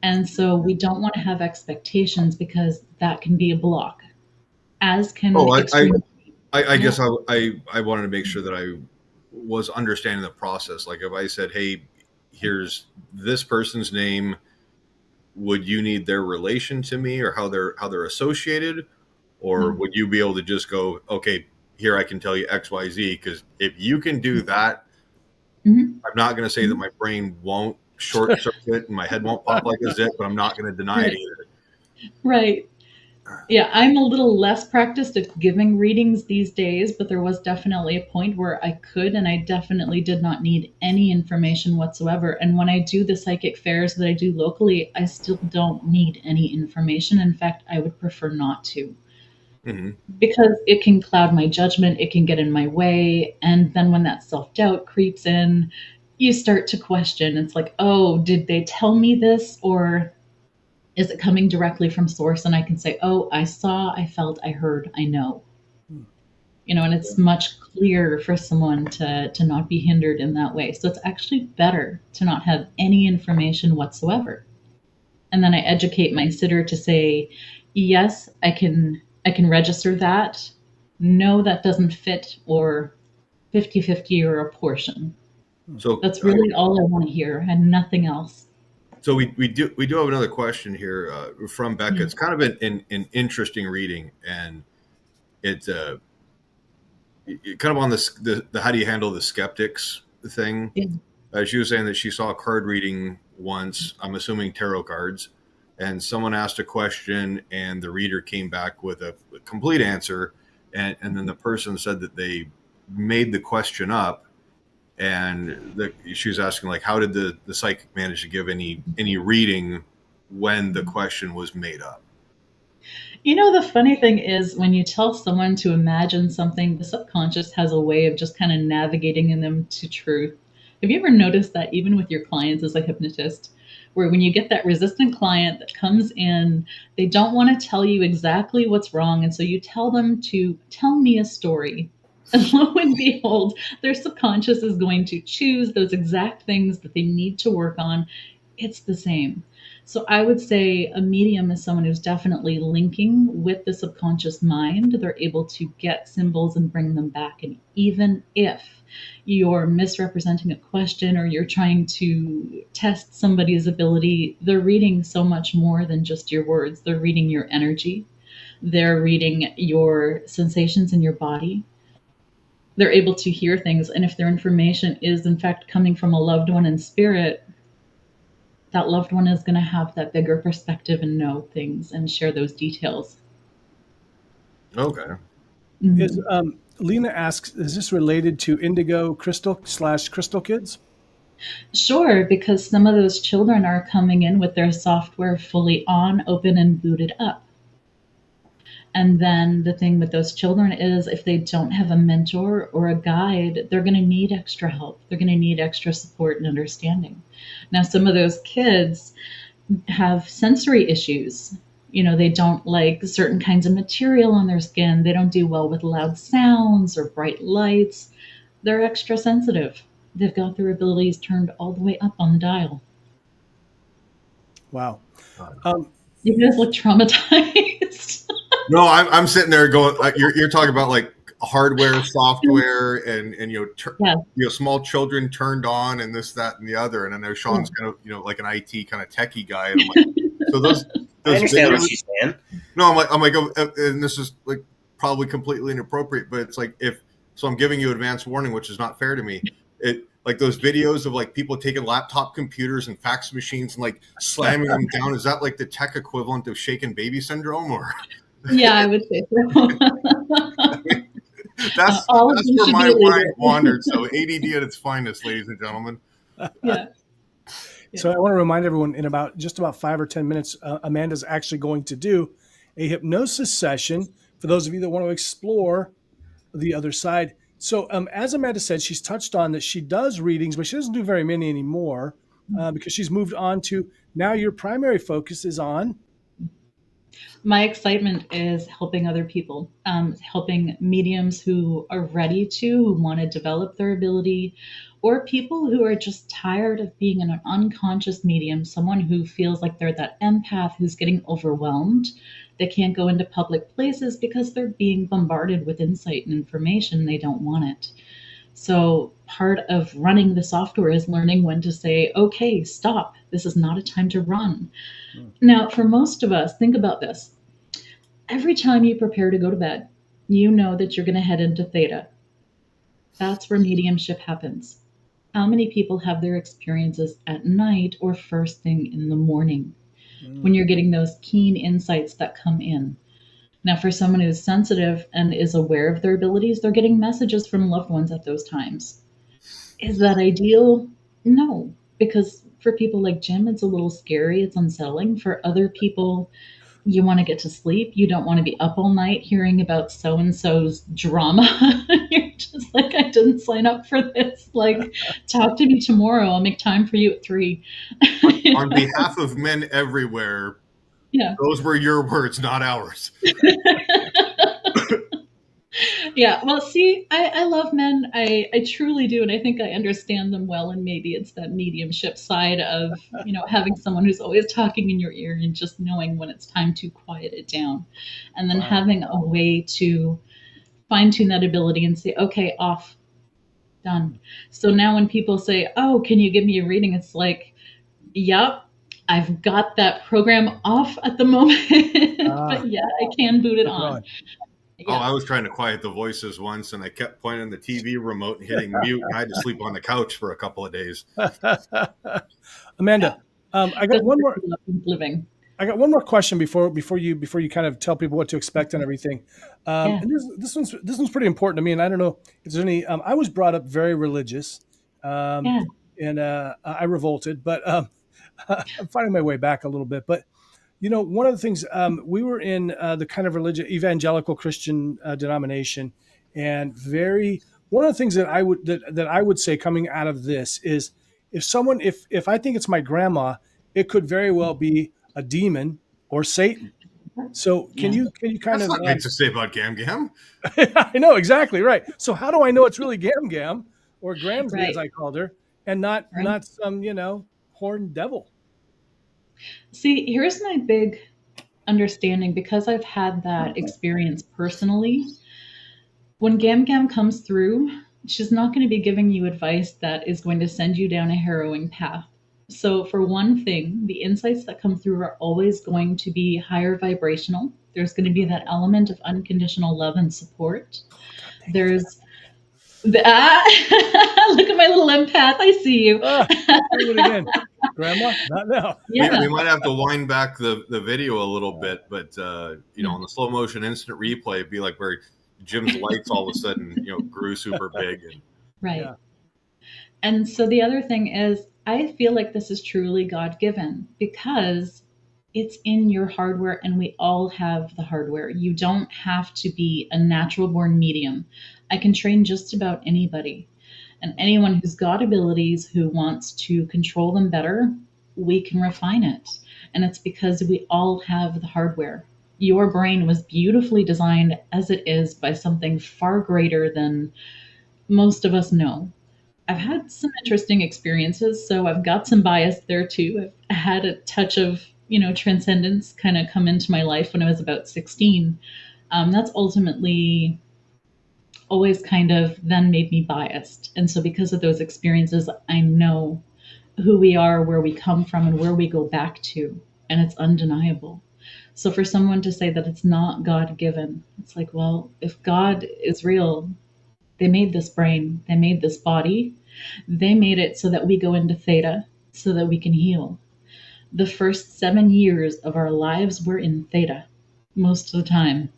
And so we don't want to have expectations because that can be a block. As can I guess I wanted to make sure that I was understanding the process. Like if I said, hey, here's this person's name, would you need their relation to me or how they're associated? Or would you be able to just go, okay, here I can tell you XYZ? Because if you can do that, I'm not going to say that my brain won't short circuit and my head won't pop like a zip, but I'm not going to deny it either. Right. Yeah, I'm a little less practiced at giving readings these days, but there was definitely a point where I could, and I definitely did not need any information whatsoever. And when I do the psychic fairs that I do locally, I still don't need any information. In fact, I would prefer not to. Because it can cloud my judgment, it can get in my way, and then when that self-doubt creeps in, you start to question. It's like, oh, did they tell me this, or is it coming directly from source? And I can say, oh, I saw, I felt, I heard, I know. And it's much clearer for someone to not be hindered in that way. So it's actually better to not have any information whatsoever. And then I educate my sitter to say, yes, I can register that. No, that doesn't fit, or 50-50 or a portion. So that's really all I want to hear and nothing else. So we do have another question here from Becca. It's kind of an interesting reading, and it's kind of on the how do you handle the skeptics thing. She was saying that she saw a card reading once, I'm assuming tarot cards, and someone asked a question and the reader came back with a complete answer, and then the person said that they made the question up. And she was asking, like, how did the psychic manage to give any reading when the question was made up? The funny thing is when you tell someone to imagine something, the subconscious has a way of just kind of navigating them to truth. Have you ever noticed that even with your clients as a hypnotist, where when you get that resistant client that comes in, they don't want to tell you exactly what's wrong. And so you tell them to tell me a story. And lo and behold, their subconscious is going to choose those exact things that they need to work on. It's the same. So I would say a medium is someone who's definitely linking with the subconscious mind. They're able to get symbols and bring them back. And even if you're misrepresenting a question, or you're trying to test somebody's ability, they're reading so much more than just your words. They're reading your energy. They're reading your sensations in your body. They're able to hear things. And if their information is in fact coming from a loved one in spirit, that loved one is going to have that bigger perspective and know things and share those details. Okay. Is Lena asks, is this related to Indigo Crystal / Crystal Kids? Sure, because some of those children are coming in with their software fully on, open, and booted up. And then the thing with those children is if they don't have a mentor or a guide, they're going to need extra help. They're going to need extra support and understanding. Now, some of those kids have sensory issues. You know, they don't like certain kinds of material on their skin. They don't do well with loud sounds or bright lights. They're extra sensitive. They've got their abilities turned all the way up on the dial. Wow. You guys look traumatized. No, I'm sitting there going, you're talking about like hardware, software, and small children turned on, and this, that, and the other. And I know Shawn's kind of like an IT kind of techie guy. And I'm like, so those I understand videos, what she's saying. No, I'm like, and this is like probably completely inappropriate, but it's like so I'm giving you advance warning, which is not fair to me. It like those videos of like people taking laptop computers and fax machines and like slamming them down. Is that like the tech equivalent of shaken baby syndrome, or? Yeah, I would say so. That's where my mind wandered. So ADD at its finest, ladies and gentlemen. Yeah. So I want to remind everyone in about 5 or 10 minutes, Amanda's actually going to do a hypnosis session for those of you that want to explore the other side. So as Amanda said, she's touched on that she does readings, but she doesn't do very many anymore because she's moved on to now your primary focus is on. My excitement is helping other people, helping mediums who are ready who want to develop their ability, or people who are just tired of being an unconscious medium, someone who feels like they're that empath who's getting overwhelmed. They can't go into public places because they're being bombarded with insight and information. They don't want it. So part of running the software is learning when to say, okay, stop. This is not a time to run. Now, for most of us, think about this. Every time you prepare to go to bed, you know that you're going to head into theta. That's where mediumship happens. How many people have their experiences at night or first thing in the morning when you're getting those keen insights that come in? Now, for someone who's sensitive and is aware of their abilities, they're getting messages from loved ones at those times. Is that ideal? No, because for people like Jim, it's a little scary. It's unsettling. For other people, you want to get to sleep. You don't want to be up all night hearing about so-and-so's drama. You're just like, I didn't sign up for this. Like, talk to me tomorrow. I'll make time for you at 3. On behalf of men everywhere, those were your words, not ours. Yeah, well, see, I love men. I truly do, and I think I understand them well. And maybe it's that mediumship side of, having someone who's always talking in your ear and just knowing when it's time to quiet it down. And then having a way to fine-tune that ability and say, okay, off, done. So now when people say, oh, can you give me a reading? It's like, yep, I've got that program off at the moment, but yeah, I can boot it on. Yeah. Oh, I was trying to quiet the voices once, and I kept pointing the TV remote and hitting mute, and I had to sleep on the couch for a couple of days. Amanda, I got one more. Living. I got one more question before you kind of tell people what to expect and everything. And this one's pretty important to me, and I don't know if there's any. I was brought up very religious, and I revolted, but I'm finding my way back a little bit, but. One of the things we were in the kind of religious evangelical Christian denomination, and one of the things that I would say coming out of this is if I think it's my grandma, it could very well be a demon or Satan. So can you kind That's of not great to say about Gam Gam? I know exactly right. So how do I know it's really Gam Gam or Gramsley as I called her, and not some horned devil? See, here's my big understanding, because I've had that experience personally. When Gam Gam comes through, she's not going to be giving you advice that is going to send you down a harrowing path. So, for one thing, the insights that come through are always going to be higher vibrational. There's going to be that element of unconditional love and support. There's look at my little empath. I see you. Do it again. Grandma, not now. Yeah. We might have to wind back the video a little bit, but you know, on the slow motion instant replay, it'd be like where Jim's lights all of a sudden, you know, grew super big. And Right. Yeah. And so the other thing is, I feel like this is truly God-given because it's in your hardware, and we all have the hardware. You don't have to be a natural born medium. I can train just about anybody. And anyone who's got abilities, who wants to control them better, we can refine it. And it's because we all have the hardware. Your brain was beautifully designed as it is by something far greater than most of us know. I've had some interesting experiences, so I've got some bias there too. I've had a touch of, transcendence kind of come into my life when I was about 16. That's ultimately always kind of then made me biased. And so because of those experiences, I know who we are, where we come from, and where we go back to. And it's undeniable. So for someone to say that it's not God-given, it's like, well, if God is real, they made this brain, they made this body, they made it so that we go into theta, so that we can heal. The first 7 years of our lives were in theta, most of the time.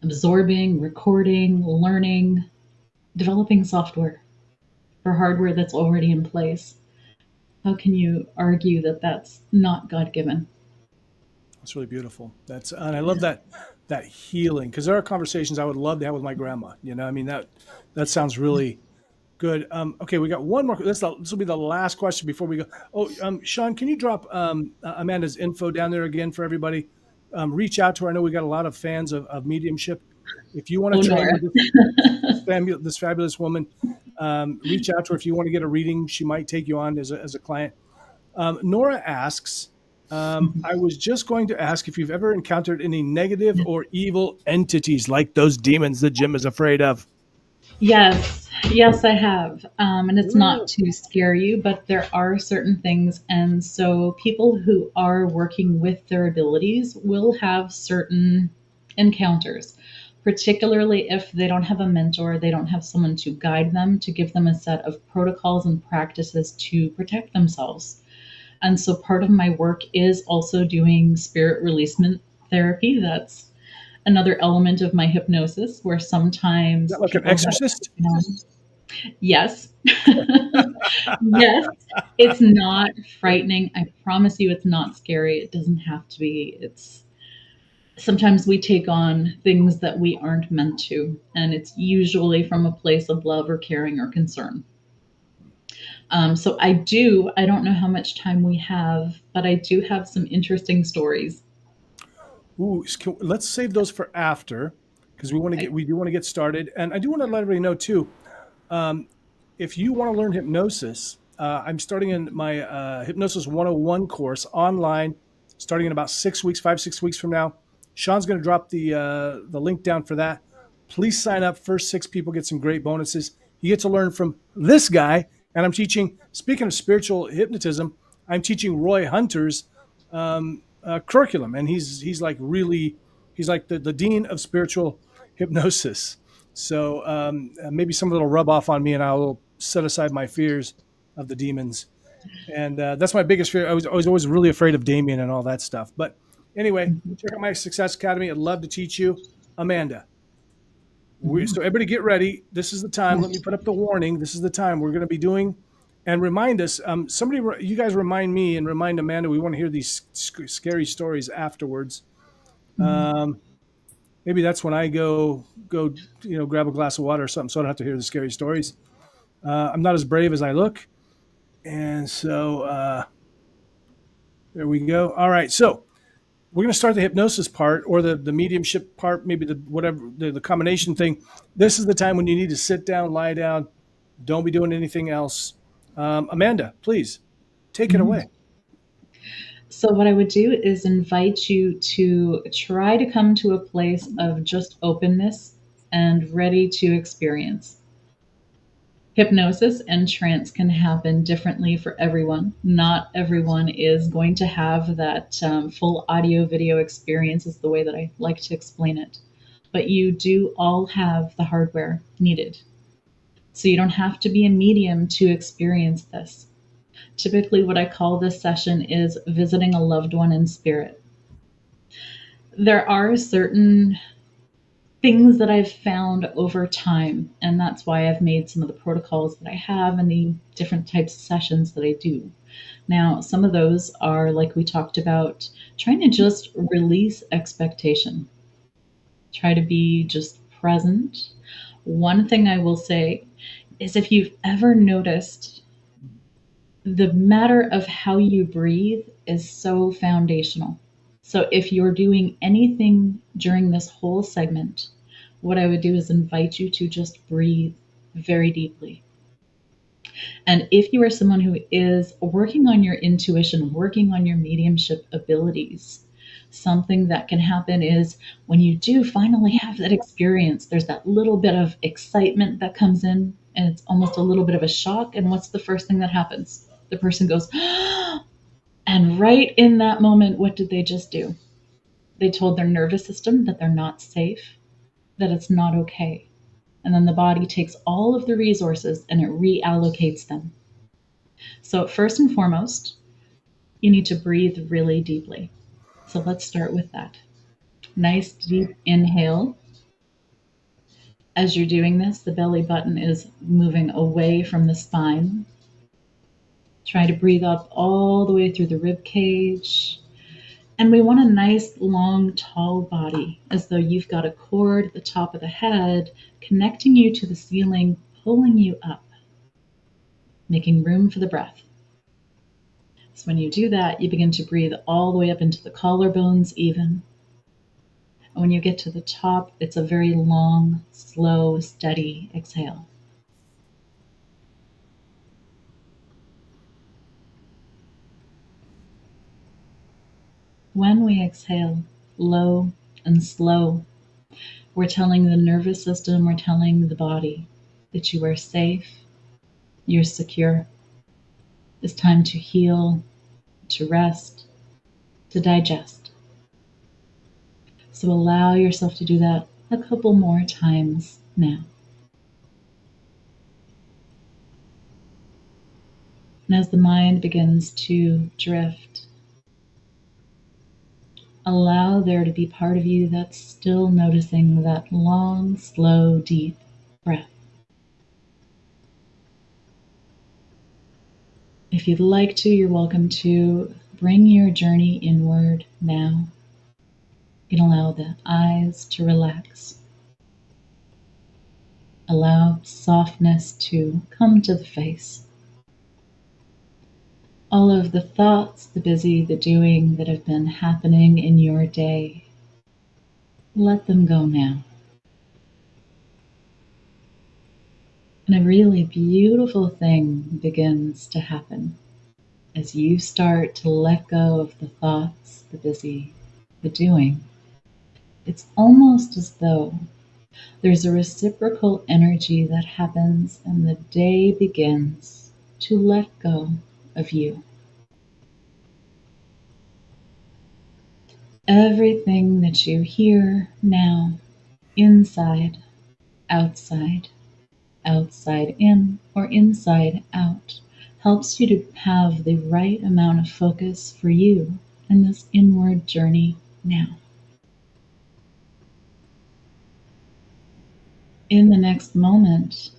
Absorbing, recording, learning, developing software for hardware that's already in place. How can you argue that that's not God-given? That's really beautiful. And I love that healing, because there are conversations I would love to have with my grandma. I mean, that sounds really good. Okay, we got one more. This will be the last question before we go. Oh, Shawn, can you drop Amanda's info down there again for everybody? Reach out to her. I know we got a lot of fans of mediumship. If you want to train with this fabulous woman, reach out to her. If you want to get a reading, she might take you on as a client. Nora asks, I was just going to ask if you've ever encountered any negative or evil entities like those demons that Jim is afraid of. Yes, I have. And it's not to scare you, but there are certain things. And so people who are working with their abilities will have certain encounters, particularly if they don't have a mentor, they don't have someone to guide them, to give them a set of protocols and practices to protect themselves. And so part of my work is also doing spirit releasement therapy. That's another element of my hypnosis, where sometimes... Is that like an exorcist? Yes. Yes. It's not frightening. I promise you it's not scary. It doesn't have to be. Sometimes we take on things that we aren't meant to, and it's usually from a place of love or caring or concern. So I don't know how much time we have, but I do have some interesting stories. Ooh, let's save those for after, because we do want to get started. And I do want to let everybody know too, if you want to learn hypnosis, I'm starting in my Hypnosis 101 course online, starting in about 6 weeks, 5-6 weeks from now. Shawn's going to drop the link down for that. Please sign up. First 6 people get some great bonuses. You get to learn from this guy. And I'm teaching, speaking of spiritual hypnotism, I'm teaching Roy Hunter's curriculum. And he's like the dean of spiritual hypnosis. So maybe some of it will rub off on me, and I'll set aside my fears of the demons. And that's my biggest fear. I was always really afraid of Damien and all that stuff. But anyway, check out my Success Academy. I'd love to teach you. Amanda. So everybody get ready. This is the time. Let me put up the warning. This is the time we're going to be doing, and remind us. You guys remind me and remind Amanda. We want to hear these scary stories afterwards. Maybe that's when I go, grab a glass of water or something, so I don't have to hear the scary stories. I'm not as brave as I look, and so there we go. All right, so we're going to start the hypnosis part, or the mediumship part, maybe the combination thing. This is the time when you need to sit down, lie down. Don't be doing anything else. Amanda, please take it away. So what I would do is invite you to try to come to a place of just openness and ready to experience. Hypnosis and trance can happen differently for everyone. Not everyone is going to have that full audio video experience, is the way that I like to explain it. But you do all have the hardware needed. So you don't have to be a medium to experience this. Typically, what I call this session is visiting a loved one in spirit. There are certain things that I've found over time, and that's why I've made some of the protocols that I have and the different types of sessions that I do. Now, some of those are, like we talked about, trying to just release expectation. Try to be just present. One thing I will say is, if you've ever noticed, the matter of how you breathe is so foundational. So if you're doing anything during this whole segment, what I would do is invite you to just breathe very deeply. And if you are someone who is working on your intuition, working on your mediumship abilities, something that can happen is when you do finally have that experience, there's that little bit of excitement that comes in, and it's almost a little bit of a shock. And what's the first thing that happens? The person goes, and right in that moment, what did they just do? They told their nervous system that they're not safe, that it's not okay. And then the body takes all of the resources and it reallocates them. So first and foremost, you need to breathe really deeply. So let's start with that. Nice deep inhale. As you're doing this, the belly button is moving away from the spine. Try to breathe up all the way through the rib cage. And we want a nice, long, tall body, as though you've got a cord at the top of the head, connecting you to the ceiling, pulling you up, making room for the breath. So when you do that, you begin to breathe all the way up into the collarbones even. And when you get to the top, it's a very long, slow, steady exhale. When we exhale low and slow, we're telling the nervous system, we're telling the body that you are safe, you're secure. It's time to heal, to rest, to digest. So allow yourself to do that a couple more times now. And as the mind begins to drift, allow there to be part of you that's still noticing that long, slow, deep breath. If you'd like to, you're welcome to bring your journey inward now. You can allow the eyes to relax. Allow softness to come to the face. All of the thoughts, the busy, the doing that have been happening in your day, let them go now. And a really beautiful thing begins to happen as you start to let go of the thoughts, the busy, the doing. It's almost as though there's a reciprocal energy that happens and the day begins to let go of you. Everything that you hear now, inside, outside, outside in, or inside out, helps you to have the right amount of focus for you in this inward journey now. In the next moment,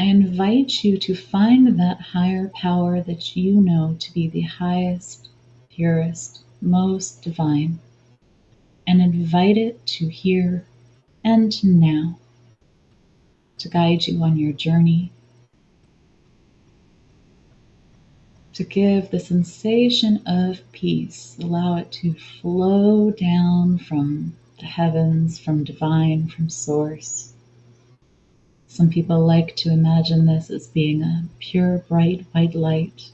I invite you to find that higher power that you know to be the highest, purest, most divine, and invite it to here and now to guide you on your journey, to give the sensation of peace, allow it to flow down from the heavens, from divine, from source. Some people like to imagine this as being a pure, bright, white light.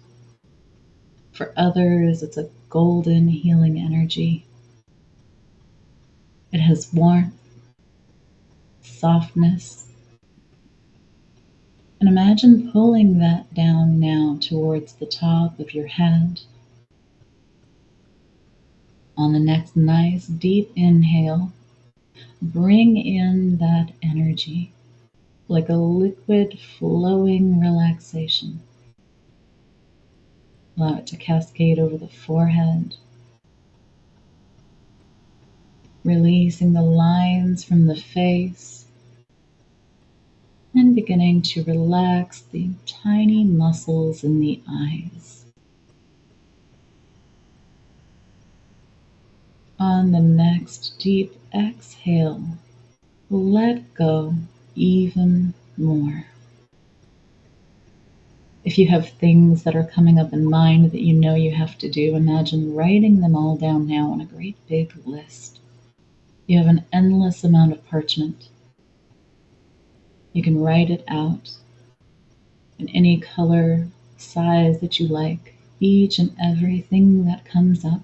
For others, it's a golden, healing energy. It has warmth, softness, And imagine pulling that down now towards the top of your head. On the next nice deep inhale, bring in that energy like a liquid flowing relaxation. Allow it to cascade over the forehead, releasing the lines from the face and beginning to relax the tiny muscles in the eyes. On the next deep exhale, let go even more. If you have things that are coming up in mind that you know you have to do, imagine writing them all down now on a great big list. You have an endless amount of parchment. You can write it out in any color, size that you like, each and everything that comes up.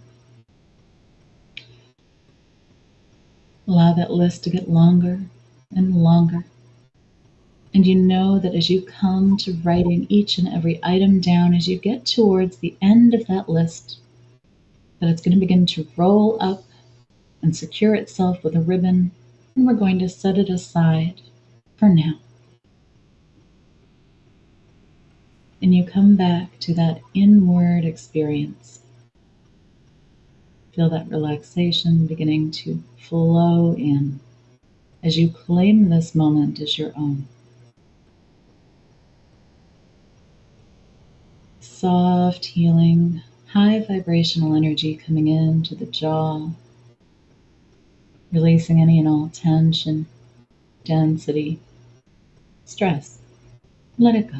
Allow that list to get longer and longer. And you know that as you come to writing each and every item down, as you get towards the end of that list, that it's going to begin to roll up and secure itself with a ribbon, and we're going to set it aside for now. And you come back to that inward experience. Feel that relaxation beginning to flow in as you claim this moment as your own. Soft, healing, high vibrational energy coming into the jaw, releasing any and all tension, density, stress. Let it go.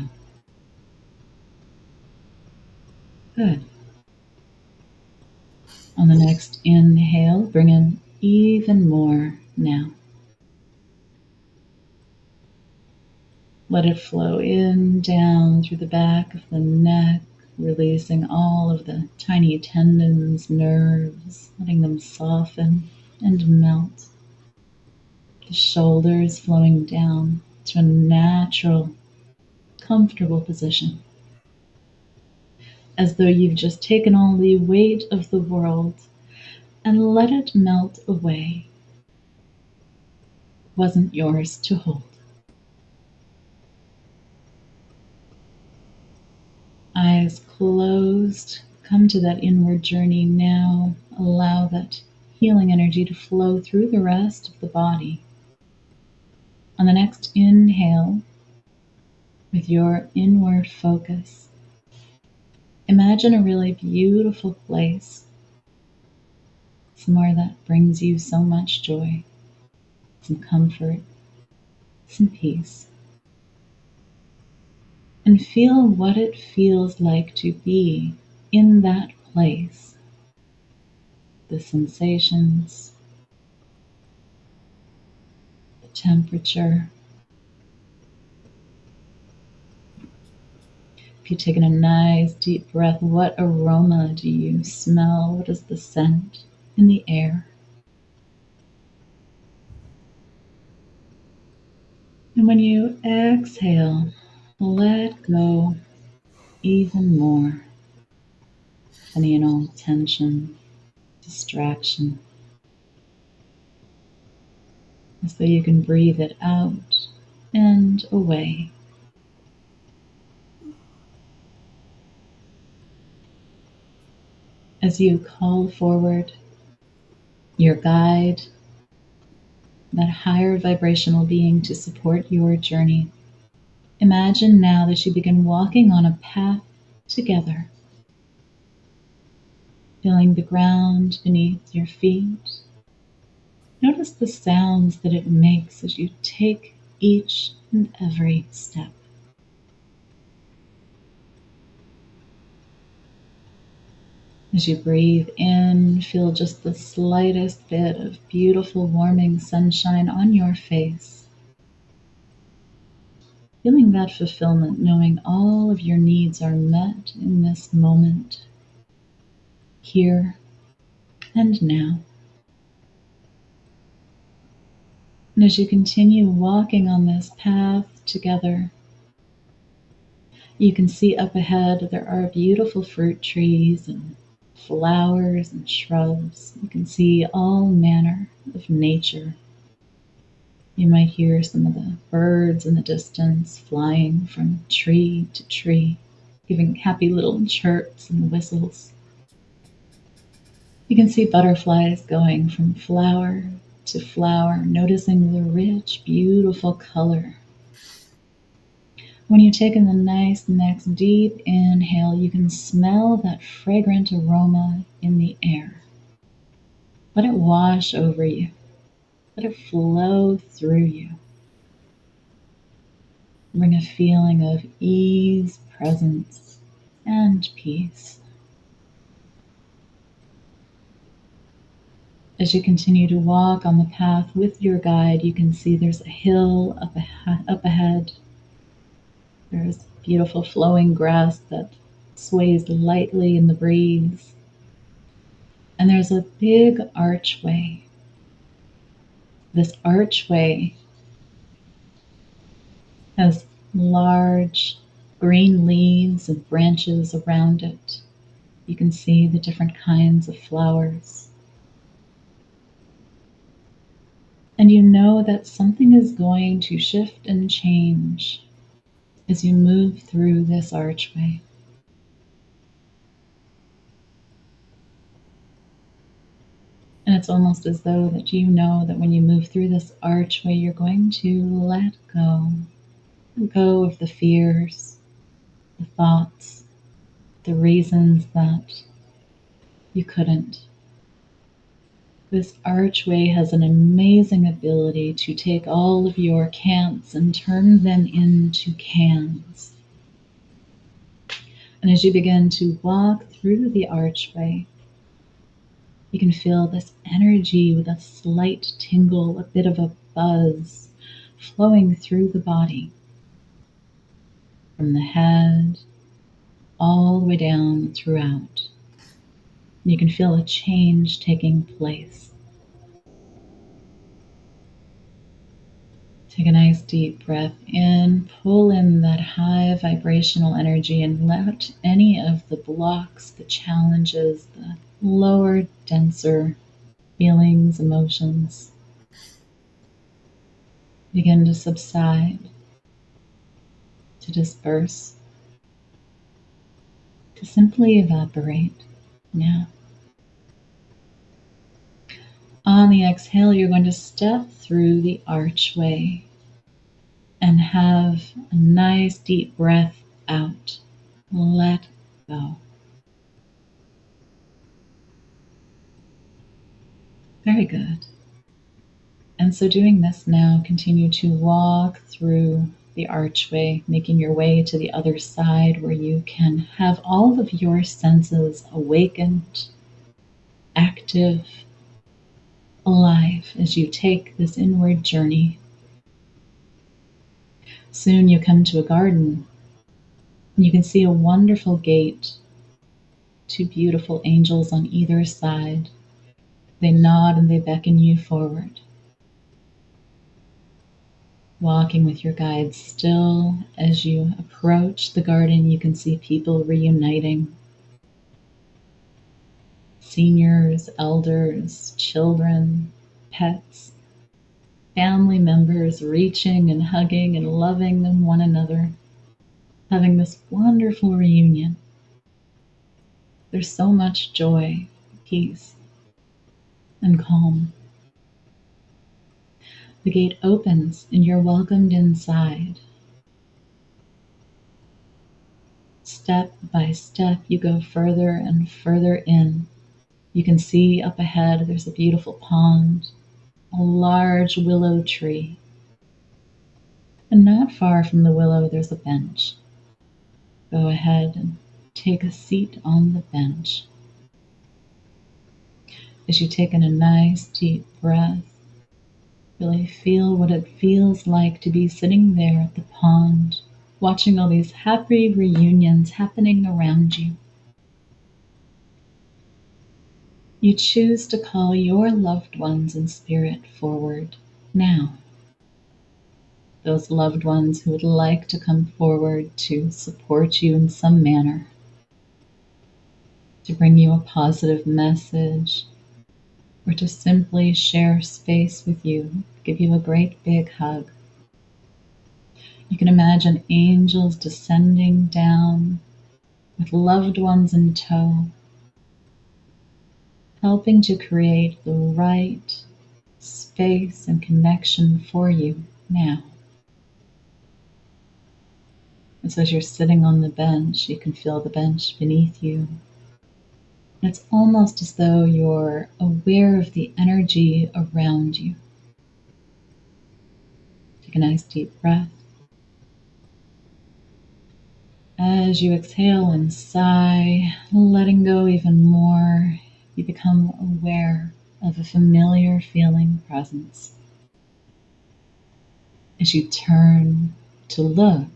Good. On the next inhale, bring in even more now. Let it flow in, down through the back of the neck, releasing all of the tiny tendons, nerves, letting them soften and melt. The shoulders flowing down to a natural, comfortable position, as though you've just taken all the weight of the world and let it melt away. It wasn't yours to hold. Eyes closed, come to that inward journey now. Allow that healing energy to flow through the rest of the body. On the next inhale, with your inward focus, imagine a really beautiful place, somewhere that brings you so much joy, some comfort, some peace. And feel what it feels like to be in that place. The sensations, the temperature. If you've taken a nice deep breath, what aroma do you smell? What is the scent in the air? And when you exhale, let go even more. Any and all tension, distraction. As though you can breathe it out and away. As you call forward your guide, that higher vibrational being to support your journey, imagine now that you begin walking on a path together, feeling the ground beneath your feet. Notice the sounds that it makes as you take each and every step. As you breathe in, feel just the slightest bit of beautiful, warming sunshine on your face. Feeling that fulfillment, knowing all of your needs are met in this moment, here and now. And as you continue walking on this path together, You can see up ahead there are beautiful fruit trees and flowers and shrubs. You can see all manner of nature. You might hear some of the birds in the distance flying from tree to tree, giving happy little chirps and whistles. You can see butterflies going from flower to flower, noticing the rich, beautiful color. When you take in the nice next deep inhale, you can smell that fragrant aroma in the air. Let it wash over you. Let it flow through you. Bring a feeling of ease, presence, and peace. As you continue to walk on the path with your guide, you can see there's a hill up ahead. There's beautiful flowing grass that sways lightly in the breeze. And there's a big archway. This archway has large green leaves and branches around it. You can see the different kinds of flowers. And you know that something is going to shift and change as you move through this archway. And it's almost as though that you know that when you move through this archway, you're going to let go. Let go of the fears, the thoughts, the reasons that you couldn't. This archway has an amazing ability to take all of your can'ts and turn them into cans. And as you begin to walk through the archway, you can feel this energy with a slight tingle, a bit of a buzz flowing through the body, from the head all the way down throughout. You can feel a change taking place. Take a nice deep breath in, pull in that high vibrational energy, and let any of the blocks, the challenges, the lower, denser feelings, emotions begin to subside, to disperse, to simply evaporate now. On the exhale, you're going to step through the archway and have a nice deep breath out. Let go. Very good. And so doing this now, continue to walk through the archway, making your way to the other side where you can have all of your senses awakened, active, alive as you take this inward journey. Soon you come to a garden, and you can see a wonderful gate, two beautiful angels on either side. They nod and they beckon you forward. Walking with your guide still, as you approach the garden, you can see people reuniting. Seniors, elders, children, pets, family members reaching and hugging and loving one another, having this wonderful reunion. There's so much joy, peace, and calm. The gate opens and you're welcomed inside. Step by step, you go further and further in. You can see up ahead there's a beautiful pond, a large willow tree. And not far from the willow, there's a bench. Go ahead and take a seat on the bench. As you take in a nice deep breath, really feel what it feels like to be sitting there at the pond, watching all these happy reunions happening around you. You choose to call your loved ones in spirit forward now. those loved ones who would like to come forward to support you in some manner, to bring you a positive message, or to simply share space with you, give you a great big hug. You can imagine angels descending down with loved ones in tow, helping to create the right space and connection for you now. And so as you're sitting on the bench, you can feel the bench beneath you. And it's almost as though you're aware of the energy around you. Take a nice deep breath. As you exhale and sigh, letting go even more, you become aware of a familiar feeling presence. As you turn to look,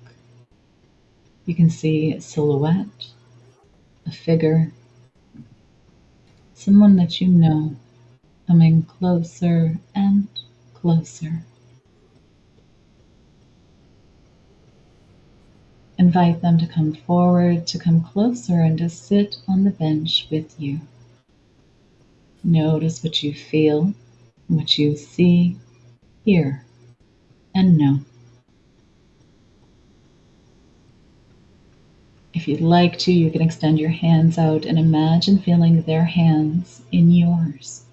you can see a silhouette, a figure, someone that you know coming closer and closer. Invite them to come forward, to come closer, and to sit on the bench with you. Notice what you feel, what you see, hear, and know. If you'd like to, you can extend your hands out and imagine feeling their hands in yours.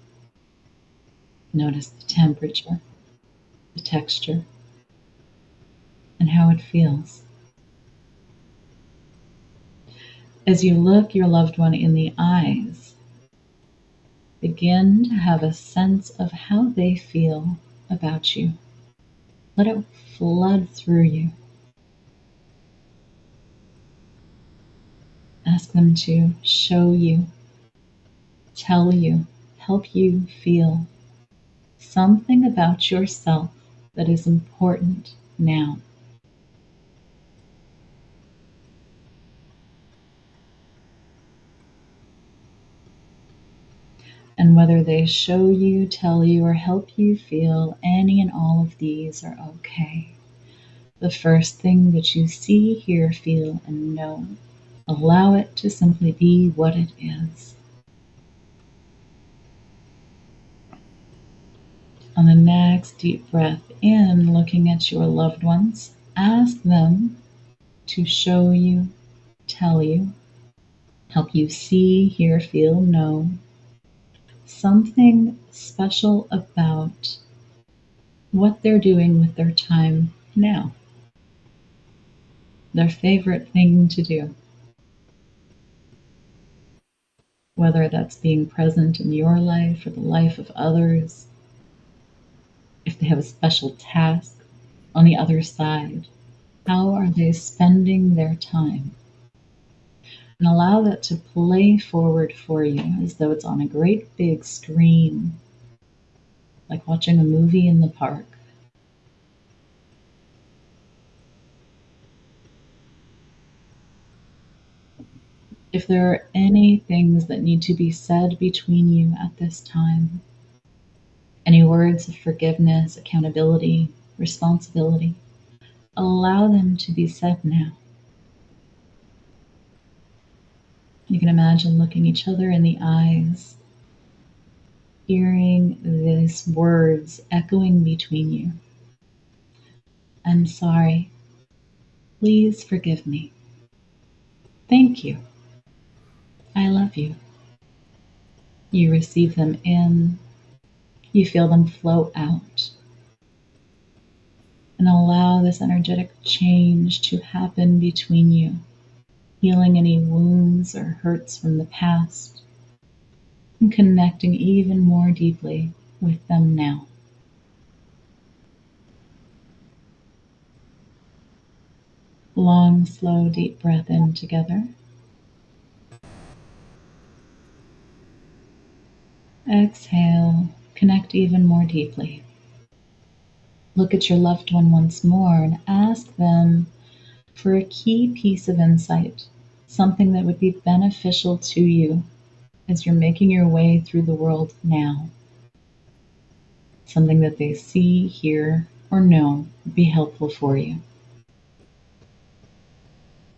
Notice the temperature, the texture, and how it feels. As you look your loved one in the eyes, begin to have a sense of how they feel about you. Let it flood through you. Ask them to show you, tell you, help you feel something about yourself that is important now. And whether they show you, tell you, or help you feel, any and all of these are okay. The first thing that you see, hear, feel, and know, allow it to simply be what it is. On the next deep breath in, looking at your loved ones, ask them to show you, tell you, help you see, hear, feel, know something special about what they're doing with their time now. Their favorite thing to do. Whether that's being present in your life or the life of others. If they have a special task on the other side, how are they spending their time? And allow that to play forward for you as though it's on a great big screen, like watching a movie in the park. If there are any things that need to be said between you at this time, any words of forgiveness, accountability, responsibility, allow them to be said now. You can imagine looking each other in the eyes, hearing these words echoing between you. I'm sorry. Please forgive me. Thank you. I love you. You receive them in. You feel them flow out. And allow this energetic change to happen between you, healing any wounds or hurts from the past, and connecting even more deeply with them now. Long, slow, deep breath in together. Exhale, connect even more deeply. Look at your loved one once more and ask them for a key piece of insight, something that would be beneficial to you as you're making your way through the world now. Something that they see, hear, or no be helpful for you.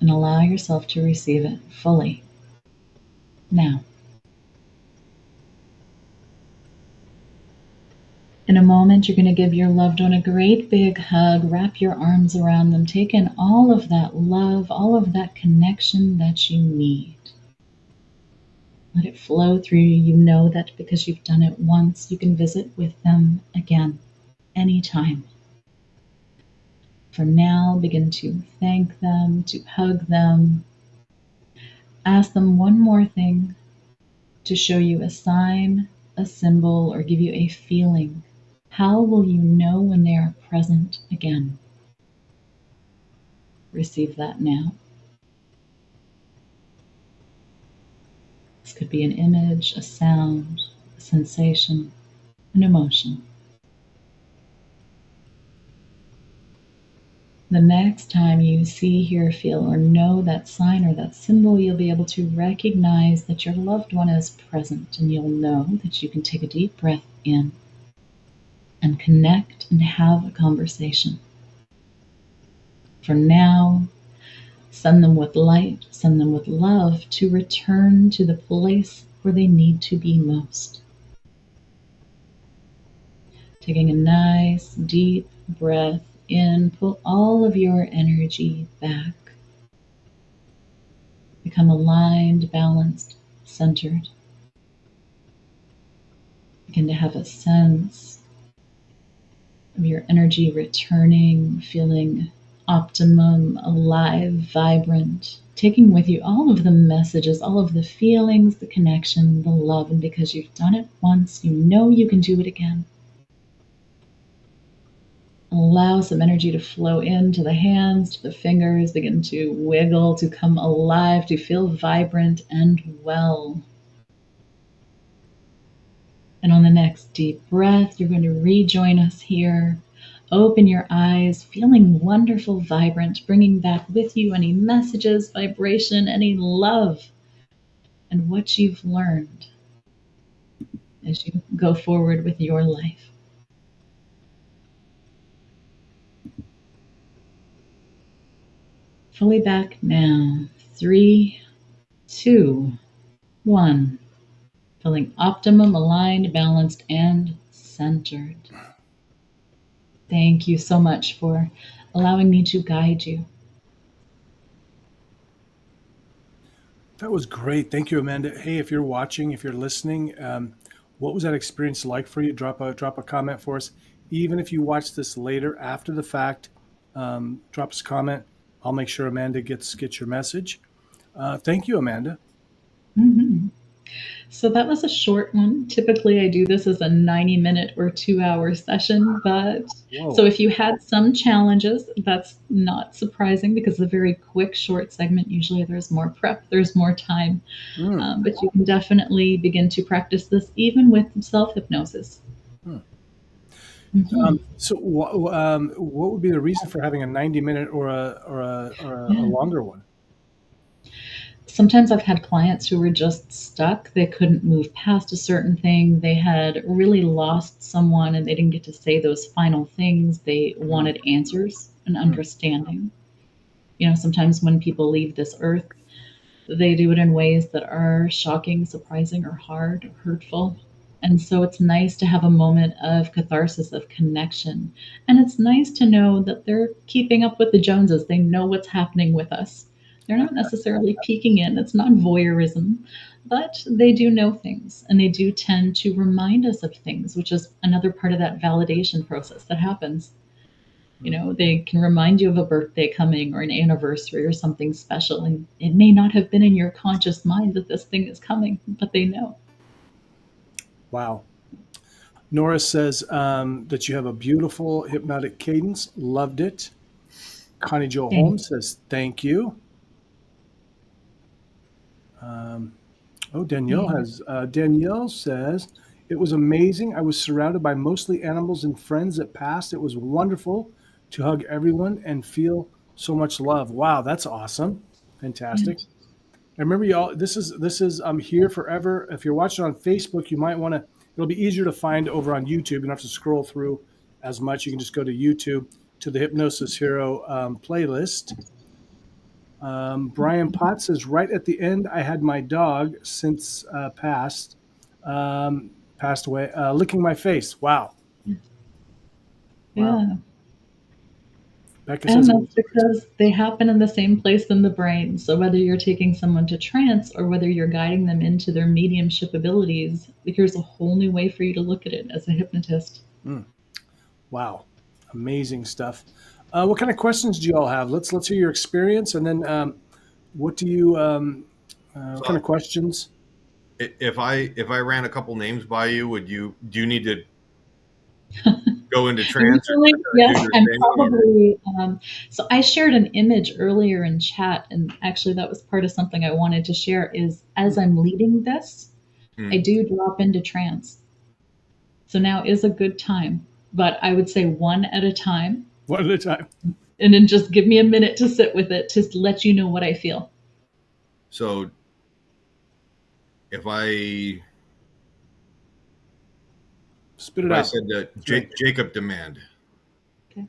And allow yourself to receive it fully. Now. In a moment, you're going to give your loved one a great big hug, wrap your arms around them, take in all of that love, all of that connection that you need. Let it flow through you. You know that because you've done it once, you can visit with them again, anytime. For now, begin to thank them, to hug them. Ask them one more thing to show you a sign, a symbol, or give you a feeling. How will you know when they are present again? Receive that now. This could be an image, a sound, a sensation, an emotion. The next time you see, hear, feel, or know that sign or that symbol, you'll be able to recognize that your loved one is present, and you'll know that you can take a deep breath in and connect and have a conversation. For now, send them with light, send them with love to return to the place where they need to be most. Taking a nice deep breath in, pull all of your energy back. Become aligned, balanced, centered. Begin to have a sense of your energy returning, feeling optimum, alive, vibrant, taking with you all of the messages, all of the feelings, the connection, the love, and because you've done it once, you know you can do it again. Allow some energy to flow into the hands, to the fingers, begin to wiggle, to come alive, to feel vibrant and well. And on the next deep breath, you're going to rejoin us here. Open your eyes, feeling wonderful, vibrant, bringing back with you any messages, vibration, any love, and what you've learned as you go forward with your life. Fully back now. 3, 2, 1. Feeling optimum, aligned, balanced, and centered. Thank you so much for allowing me to guide you. That was great. Thank you, Amanda. Hey, if you're watching, if you're listening, what was that experience like for you? Drop a comment for us. Even if you watch this later, after the fact, drop us a comment. I'll make sure Amanda gets your message. Thank you, Amanda. Mm-hmm. So that was a short one. Typically, I do this as a 90-minute or 2-hour session. But so if you had some challenges, that's not surprising because it's a very quick, short segment. Usually there's more prep, there's more time. But you can definitely begin to practice this even with self-hypnosis. Mm-hmm. So what would be the reason for having a 90-minute or a longer one? Sometimes I've had clients who were just stuck. They couldn't move past a certain thing. They had really lost someone and they didn't get to say those final things. They wanted answers and understanding. You know, sometimes when people leave this earth, they do it in ways that are shocking, surprising, or hard, or hurtful. And so it's nice to have a moment of catharsis, of connection. And it's nice to know that they're keeping up with the Joneses. They know what's happening with us. They're not necessarily peeking in. It's not voyeurism, but they do know things, and they do tend to remind us of things, which is another part of that validation process that happens. You know, they can remind you of a birthday coming or an anniversary or something special, and it may not have been in your conscious mind that this thing is coming, but they know. Wow. Nora says that you have a beautiful hypnotic cadence. Loved it. Connie Jo Holmes says, thank you. Danielle says, it was amazing. I was surrounded by mostly animals and friends that passed. It was wonderful to hug everyone and feel so much love. Wow, that's awesome. Fantastic. And remember, y'all, this is I'm here forever. If you're watching on Facebook, you might want to, it'll be easier to find over on YouTube. You don't have to scroll through as much, you can just go to YouTube to the Hypnosis Hero playlist. Brian Potts says, right at the end, I had my dog since passed away, licking my face. Wow. Yeah. Becca And says, that's because they happen in the same place in the brain. So whether you're taking someone to trance or whether you're guiding them into their mediumship abilities, here's a whole new way for you to look at it as a hypnotist. wow, amazing stuff. What kind of questions do you all have? Let's hear your experience, and then what do you what kind of questions? If I ran a couple names by you, do you need to go into trance? Yes, I'm probably. So I shared an image earlier in chat, and actually that was part of something I wanted to share. Is as I'm leading this, I do drop into trance. So now is a good time, but I would say one at a time. One at a time. And then just give me a minute to sit with it to let you know what I feel. So if I spit it out, I said that Jacob Demand. Okay.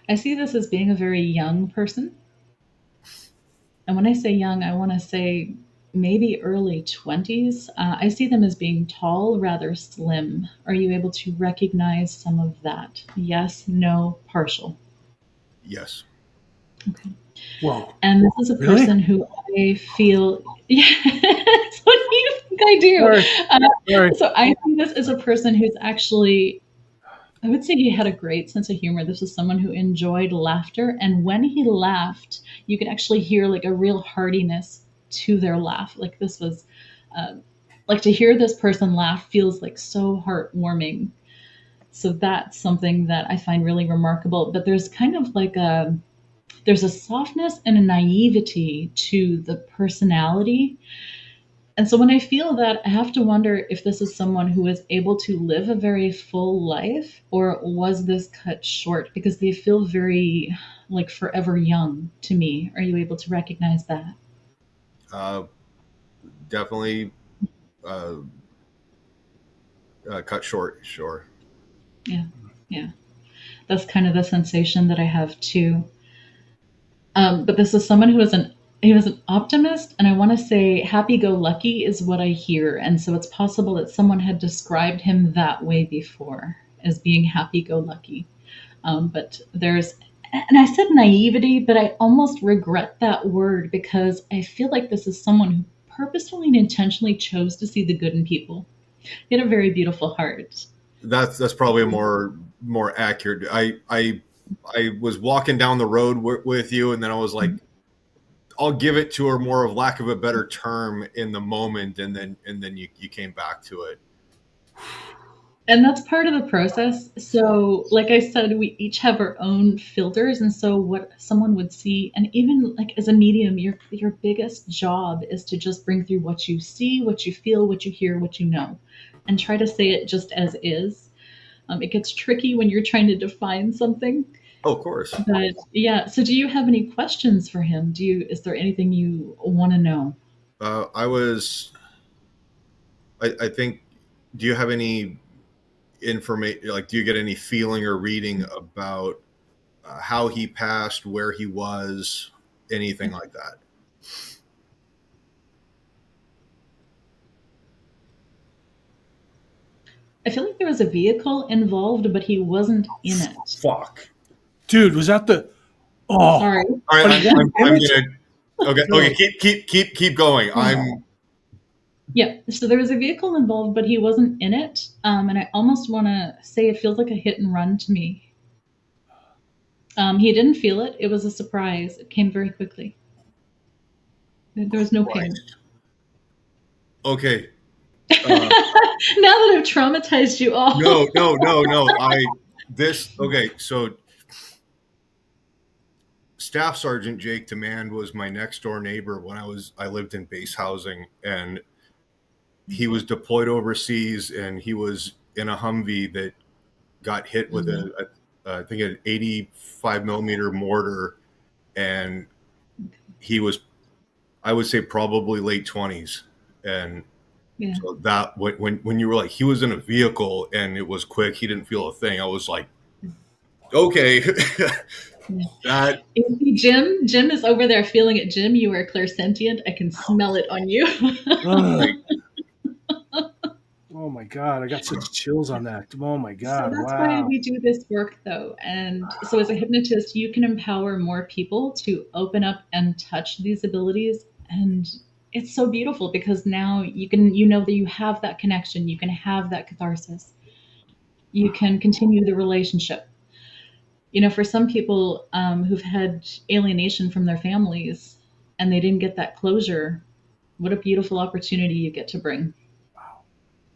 I see this as being a very young person. And when I say young, I want to say maybe early 20s. I see them as being tall, rather slim. Are you able to recognize some of that? Yes, no, partial. Yes. Okay. Whoa. And this is a person who I feel, yes, what do you think I do? Sorry. So I see this as a person who's actually, I would say he had a great sense of humor. This was someone who enjoyed laughter. And when he laughed, you could actually hear like a real heartiness to their laugh. Like this was, like to hear this person laugh feels like so heartwarming. So that's something that I find really remarkable. But there's kind of like there's a softness and a naivety to the personality. And so when I feel that, I have to wonder if this is someone who is able to live a very full life, or was this cut short? Because they feel very like forever young to me. Are you able to recognize that? Definitely cut short, sure. Yeah. That's kind of the sensation that I have too. But this is someone who was an optimist, and I want to say happy-go-lucky is what I hear. And so it's possible that someone had described him that way before, as being happy-go-lucky. But there's, and I said naivety, but I almost regret that word because I feel like this is someone who purposefully and intentionally chose to see the good in people. He had a very beautiful heart. That's probably a more accurate. I was walking down the road with you, and then I was like, I'll give it to her, more of lack of a better term, in the moment, and then you came back to it. And that's part of the process. So like I said, we each have our own filters. And so what someone would see, and even like as a medium, your biggest job is to just bring through what you see, what you feel, what you hear, what you know, and try to say it just as is. It gets tricky when you're trying to define something. Oh, of course. But yeah. So do you have any questions for him? Is there anything you want to know? I think, do you have any information, like, do you get any feeling or reading about how he passed, where he was, anything like that? I feel like there was a vehicle involved, but he wasn't in it. Fuck. Dude, was that the... Oh. Sorry. All right, I'm gonna... Okay, keep going. Yeah, so there was a vehicle involved, but he wasn't in it. And I almost want to say it feels like a hit and run to me. He didn't feel it. It was a surprise. It came very quickly. There was no pain. Okay. Now that I've traumatized you all. No. Okay, so Staff Sergeant Jake Demand was my next door neighbor when I lived in base housing, and he was deployed overseas, and he was in a Humvee that got hit with I think an 85 millimeter mortar, and he was, I would say, probably late 20s, and Yeah. So that when you were like, he was in a vehicle and it was quick, he didn't feel a thing. I was like, okay. That Jim is over there feeling it. Jim, you are clairsentient. I can smell it on you. like, Oh my God, I got such chills on that. Oh my God, So that's why wow. we do this work, though. And so as a hypnotist, you can empower more people to open up and touch these abilities. And it's so beautiful because now you know that you have that connection, you can have that catharsis, you can continue the relationship. You know, for some people who've had alienation from their families and they didn't get that closure, what a beautiful opportunity you get to bring.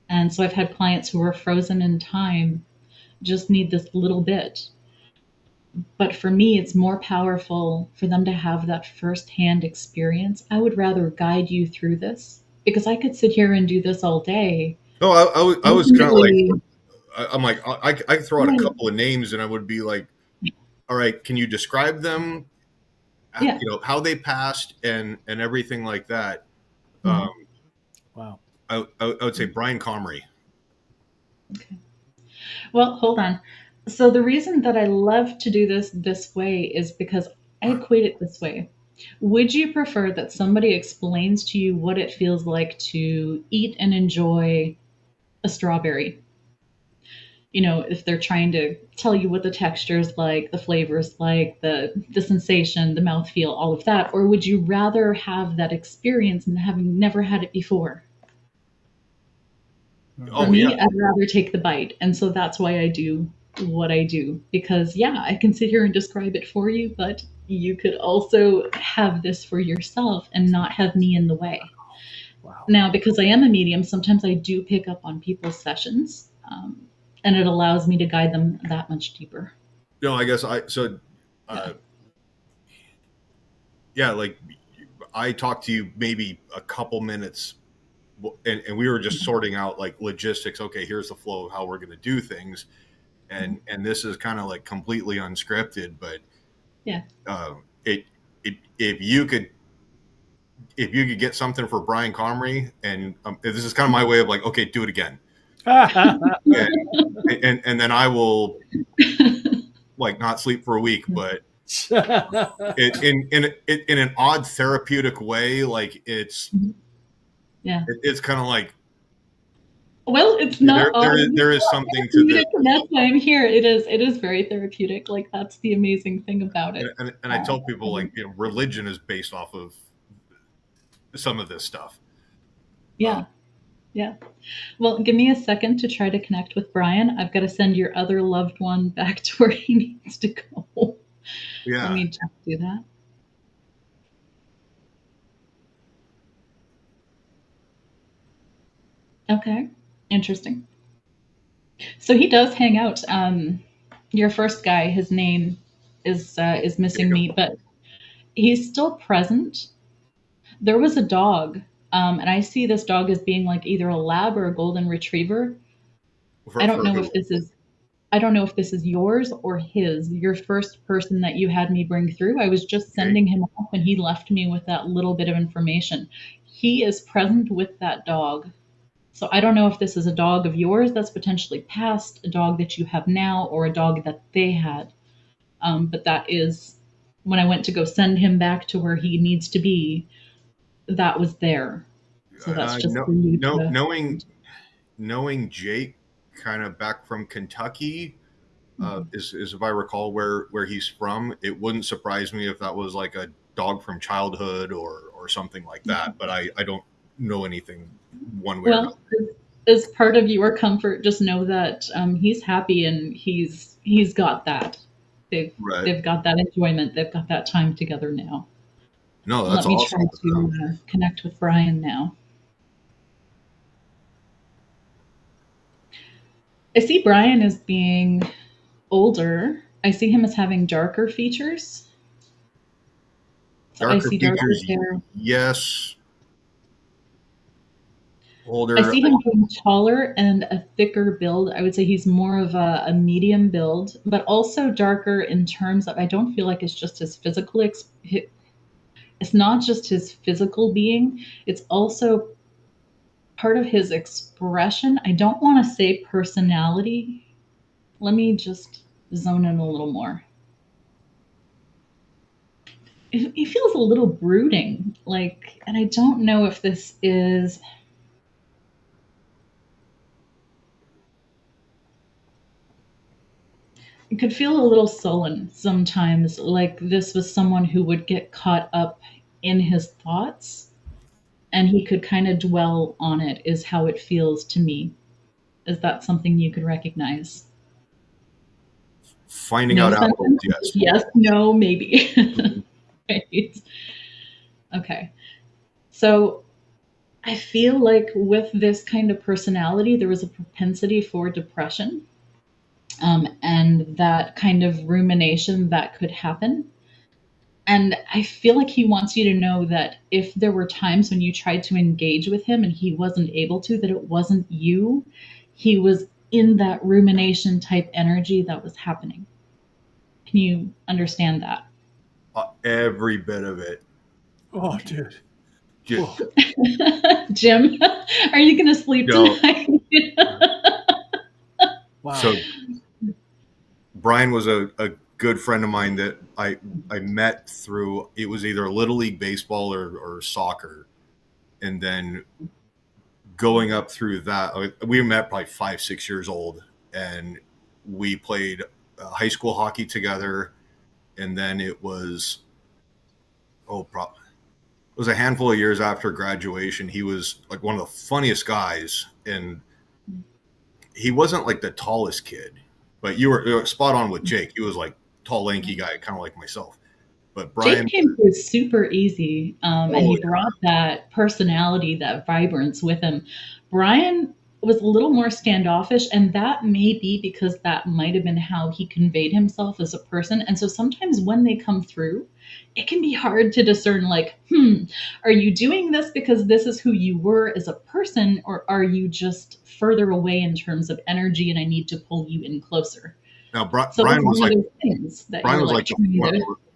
And so I've had clients who are frozen in time, just need this little bit. But for me, it's more powerful for them to have that firsthand experience. I would rather guide you through this because I could sit here and do this all day. no, I was kind of like, Ultimately, I'm like, I could throw out a Right. couple of names and I would be like, all right, can you describe them? Yeah. You know, how they passed and everything like that. Mhm. Wow. I would say Brian Comrie. Okay. Well, hold on. So the reason that I love to do this way is because I equate it this way. Would you prefer that somebody explains to you what it feels like to eat and enjoy a strawberry? You know, if they're trying to tell you what the texture is like, the flavors like, the sensation, the mouthfeel, all of that, or would you rather have that experience and having never had it before? For Oh me, yeah, I'd rather take the bite. And so that's why I do what I do. Because, yeah, I can sit here and describe it for you, but you could also have this for yourself and not have me in the way. Wow. Now, because I am a medium, sometimes I do pick up on people's sessions, and it allows me to guide them that much deeper. no, I guess yeah, like I talked to you maybe a couple minutes and we were just sorting out like logistics. Okay, here's the flow of how we're going to do things. And this is kind of like completely unscripted, but Yeah. If you could get something for Brian Comrie, and this is kind of my way of like, okay, do it again. and then I will like not sleep for a week, but in an odd therapeutic way, like it's kind of like, well, it's not there is something to this, and that's why I'm here. It is very therapeutic. Like that's the amazing thing about it. and I tell people like, you know, religion is based off of some of this stuff. Yeah. Yeah. Well, give me a second to try to connect with Brian. I've got to send your other loved one back to where he needs to go. Yeah. Let me just do that. Okay. Interesting. So he does hang out. Your first guy, his name is missing me, but he's still present. There was a dog, and I see this dog as being like either a lab or a golden retriever. I don't know if this is yours or his. Your first person that you had me bring through, I was just sending him off, and he left me with that little bit of information. He is present with that dog. So I don't know if this is a dog of yours that's potentially passed, a dog that you have now, or a dog that they had. But that is, when I went to go send him back to where he needs to be, that was there. So that's just for you to... knowing Jake kind of back from Kentucky, is if I recall where he's from, it wouldn't surprise me if that was like a dog from childhood or something like that. But I don't know anything one way or another. As part of your comfort, just know that he's happy and he's got that. They've got that enjoyment. They've got that time together now. No, that's awesome. Let me try to connect with Brian now. I see Brian as being older. I see him as having darker features. So darker I see features, darker hair. Yes. Older. I see him being taller and a thicker build. I would say he's more of a medium build, but also darker in terms of, I don't feel like it's just his physical, it's not just his physical being, it's also part of his expression, I don't want to say personality. Let me just zone in a little more. It feels a little brooding, like, and I don't know if this is. It could feel a little sullen sometimes, like this was someone who would get caught up in his thoughts and he could kind of dwell on it, is how it feels to me. Is that something you could recognize? Finding out afterwards, yes. Yes, no, maybe. Right. Okay. So I feel like with this kind of personality, there was a propensity for depression, and that kind of rumination that could happen. And I feel like he wants you to know that if there were times when you tried to engage with him and he wasn't able to, that it wasn't you. He was in that rumination type energy that was happening. Can you understand that? Every bit of it. Oh, dude. Jim, are you going to sleep tonight? Wow. So Brian was a good friend of mine that I met through, it was either Little League baseball or soccer. And then going up through that, we met probably 5-6 years old, and we played high school hockey together. And then it was a handful of years after graduation. He was like one of the funniest guys, and he wasn't like the tallest kid, but you were spot on with Jake. He was like tall, lanky guy, kind of like myself. But Brian Jake came through super easy, and he brought that personality, that vibrance with him. Brian was a little more standoffish, and that may be because that might have been how he conveyed himself as a person. And so sometimes when they come through, it can be hard to discern, like, are you doing this because this is who you were as a person, or are you just further away in terms of energy and I need to pull you in closer? Now, Brian was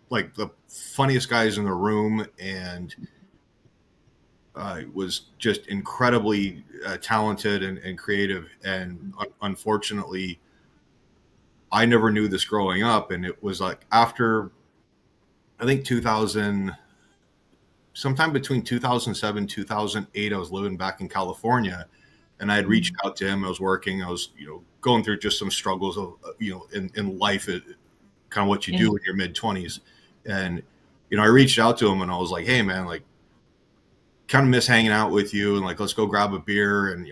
like the funniest guys in the room, and was just incredibly talented and creative. And unfortunately, I never knew this growing up. And it was like after, I think sometime between 2007, 2008, I was living back in California, and I had reached out to him. I was working. I was, going through just some struggles of, in life, kind of what you do in your mid-20s. And, I reached out to him and I was like, hey man, like, kind of miss hanging out with you, and like, let's go grab a beer and,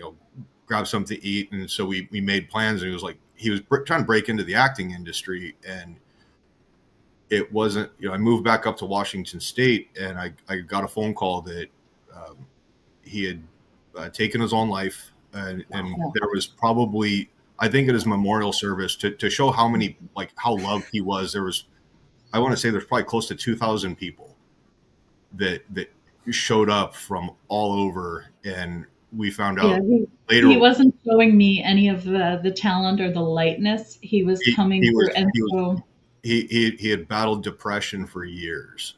grab something to eat. And so we made plans, and he was trying to break into the acting industry. And it wasn't, I moved back up to Washington State, and I got a phone call that he had taken his own life. And there was probably, I think at his memorial service, to show how loved he was, there was, I want to say there's probably close to 2,000 people that showed up from all over. And we found out later. He wasn't showing me any of the talent or the lightness. He was coming through. He had battled depression for years.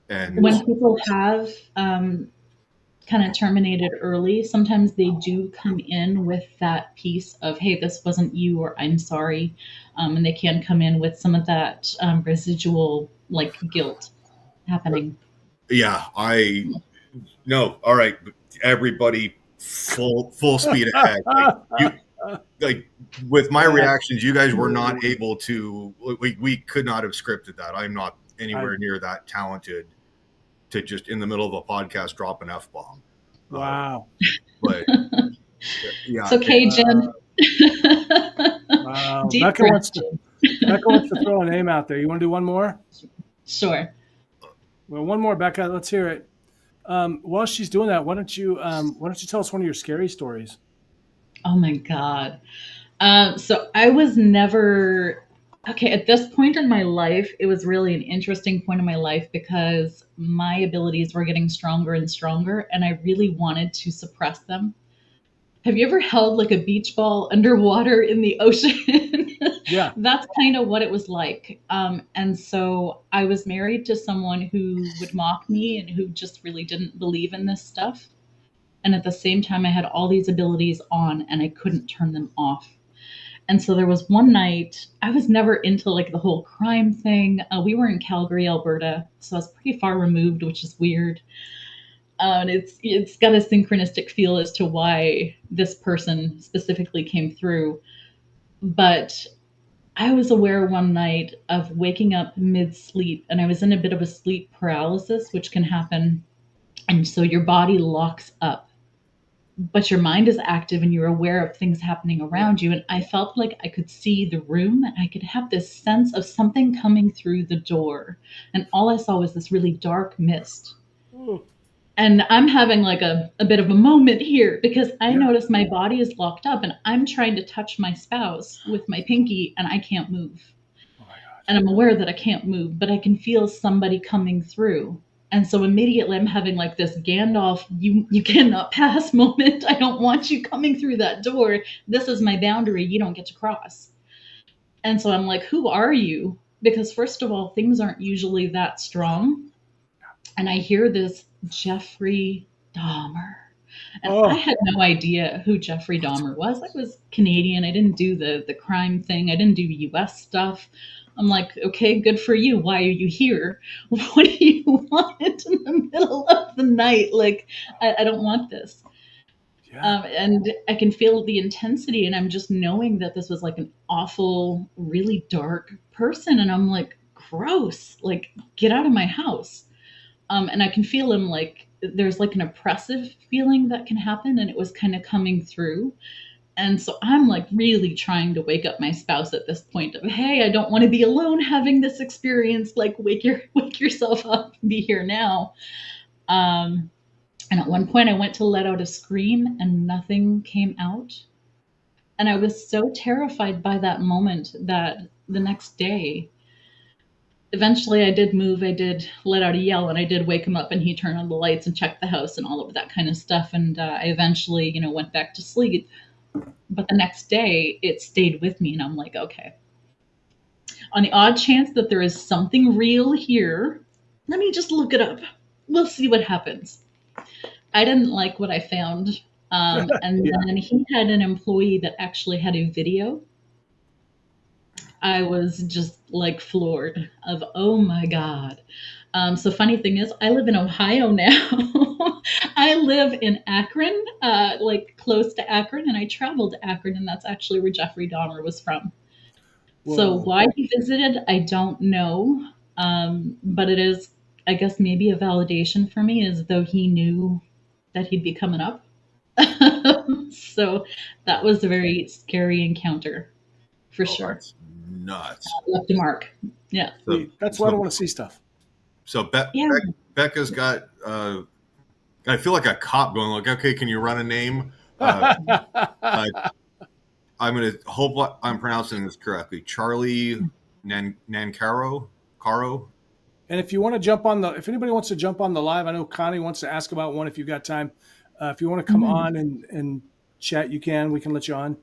And when people have kind of terminated early, sometimes they do come in with that piece of, hey, this wasn't you, or I'm sorry. And they can come in with some of that residual like guilt happening. Yeah, all right, everybody full speed ahead. With my reactions, you guys were not able to, we could not have scripted that. I'm not anywhere near that talented to just in the middle of a podcast drop an F-bomb. Wow. But yeah. It's okay, Jen. Wow. Becca wants to throw a name out there. You want to do one more? Sure. Well, one more, Becca. Let's hear it. While she's doing that, why don't you tell us one of your scary stories? Oh my God. So I was never, at this point in my life, it was really an interesting point in my life because my abilities were getting stronger and stronger, and I really wanted to suppress them. Have you ever held like a beach ball underwater in the ocean? Yeah. That's kind of what it was like. And so I was married to someone who would mock me and who just really didn't believe in this stuff. And at the same time, I had all these abilities on and I couldn't turn them off. And so there was one night, I was never into like the whole crime thing. We were in Calgary, Alberta, so I was pretty far removed, which is weird. And it's got a synchronistic feel as to why this person specifically came through. But I was aware one night of waking up mid-sleep, and I was in a bit of a sleep paralysis, which can happen. And so your body locks up, but your mind is active and you're aware of things happening around you. And I felt like I could see the room and I could have this sense of something coming through the door. And all I saw was this really dark mist. Ooh. And I'm having like a bit of a moment here because I notice my body is locked up and I'm trying to touch my spouse with my pinky and I can't move. Oh my gosh. And I'm aware that I can't move, but I can feel somebody coming through. And so immediately I'm having like this Gandalf, you cannot pass moment. I don't want you coming through that door. This is my boundary. You don't get to cross. And so I'm like, who are you? Because first of all, things aren't usually that strong. And I hear this Jeffrey Dahmer. And I had no idea who Jeffrey Dahmer was. I was Canadian. I didn't do the crime thing. I didn't do US stuff. I'm like, okay, good for you. Why are you here? What do you want in the middle of the night? Like, I don't want this. Yeah. And I can feel the intensity, and I'm just knowing that this was like an awful, really dark person. And I'm like, gross, like, get out of my house. And I can feel him like there's like an oppressive feeling that can happen, and it was kind of coming through. And so I'm like really trying to wake up my spouse at this point of, hey, I don't want to be alone having this experience. Like, wake yourself up, be here now. And at one point I went to let out a scream and nothing came out. And I was so terrified by that moment that the next day, eventually I did move, I did let out a yell, and I did wake him up, and he turned on the lights and checked the house and all of that kind of stuff. And I eventually, went back to sleep. But the next day it stayed with me, and I'm like, okay, on the odd chance that there is something real here, let me just look it up. We'll see what happens. I didn't like what I found. And then he had an employee that actually had a video. I was just like floored of, oh my God. So funny thing is, I live in Ohio now. I live in Akron, like close to Akron, and I traveled to Akron, and that's actually where Jeffrey Dahmer was from. Whoa. So why he visited, I don't know. But it is, I guess, maybe a validation for me, as though he knew that he'd be coming up. So that was a very scary encounter, for sure. That's nuts. Left a mark. Yeah. So, that's why I don't want to see stuff. So Becca's got, I feel like a cop going like, okay, can you run a name? I'm going to hope I'm pronouncing this correctly. Charlie Nancaro. And if you want to jump on if anybody wants to jump on the live, I know Connie wants to ask about one if you've got time. If you want to come on and chat, you can. We can let you on.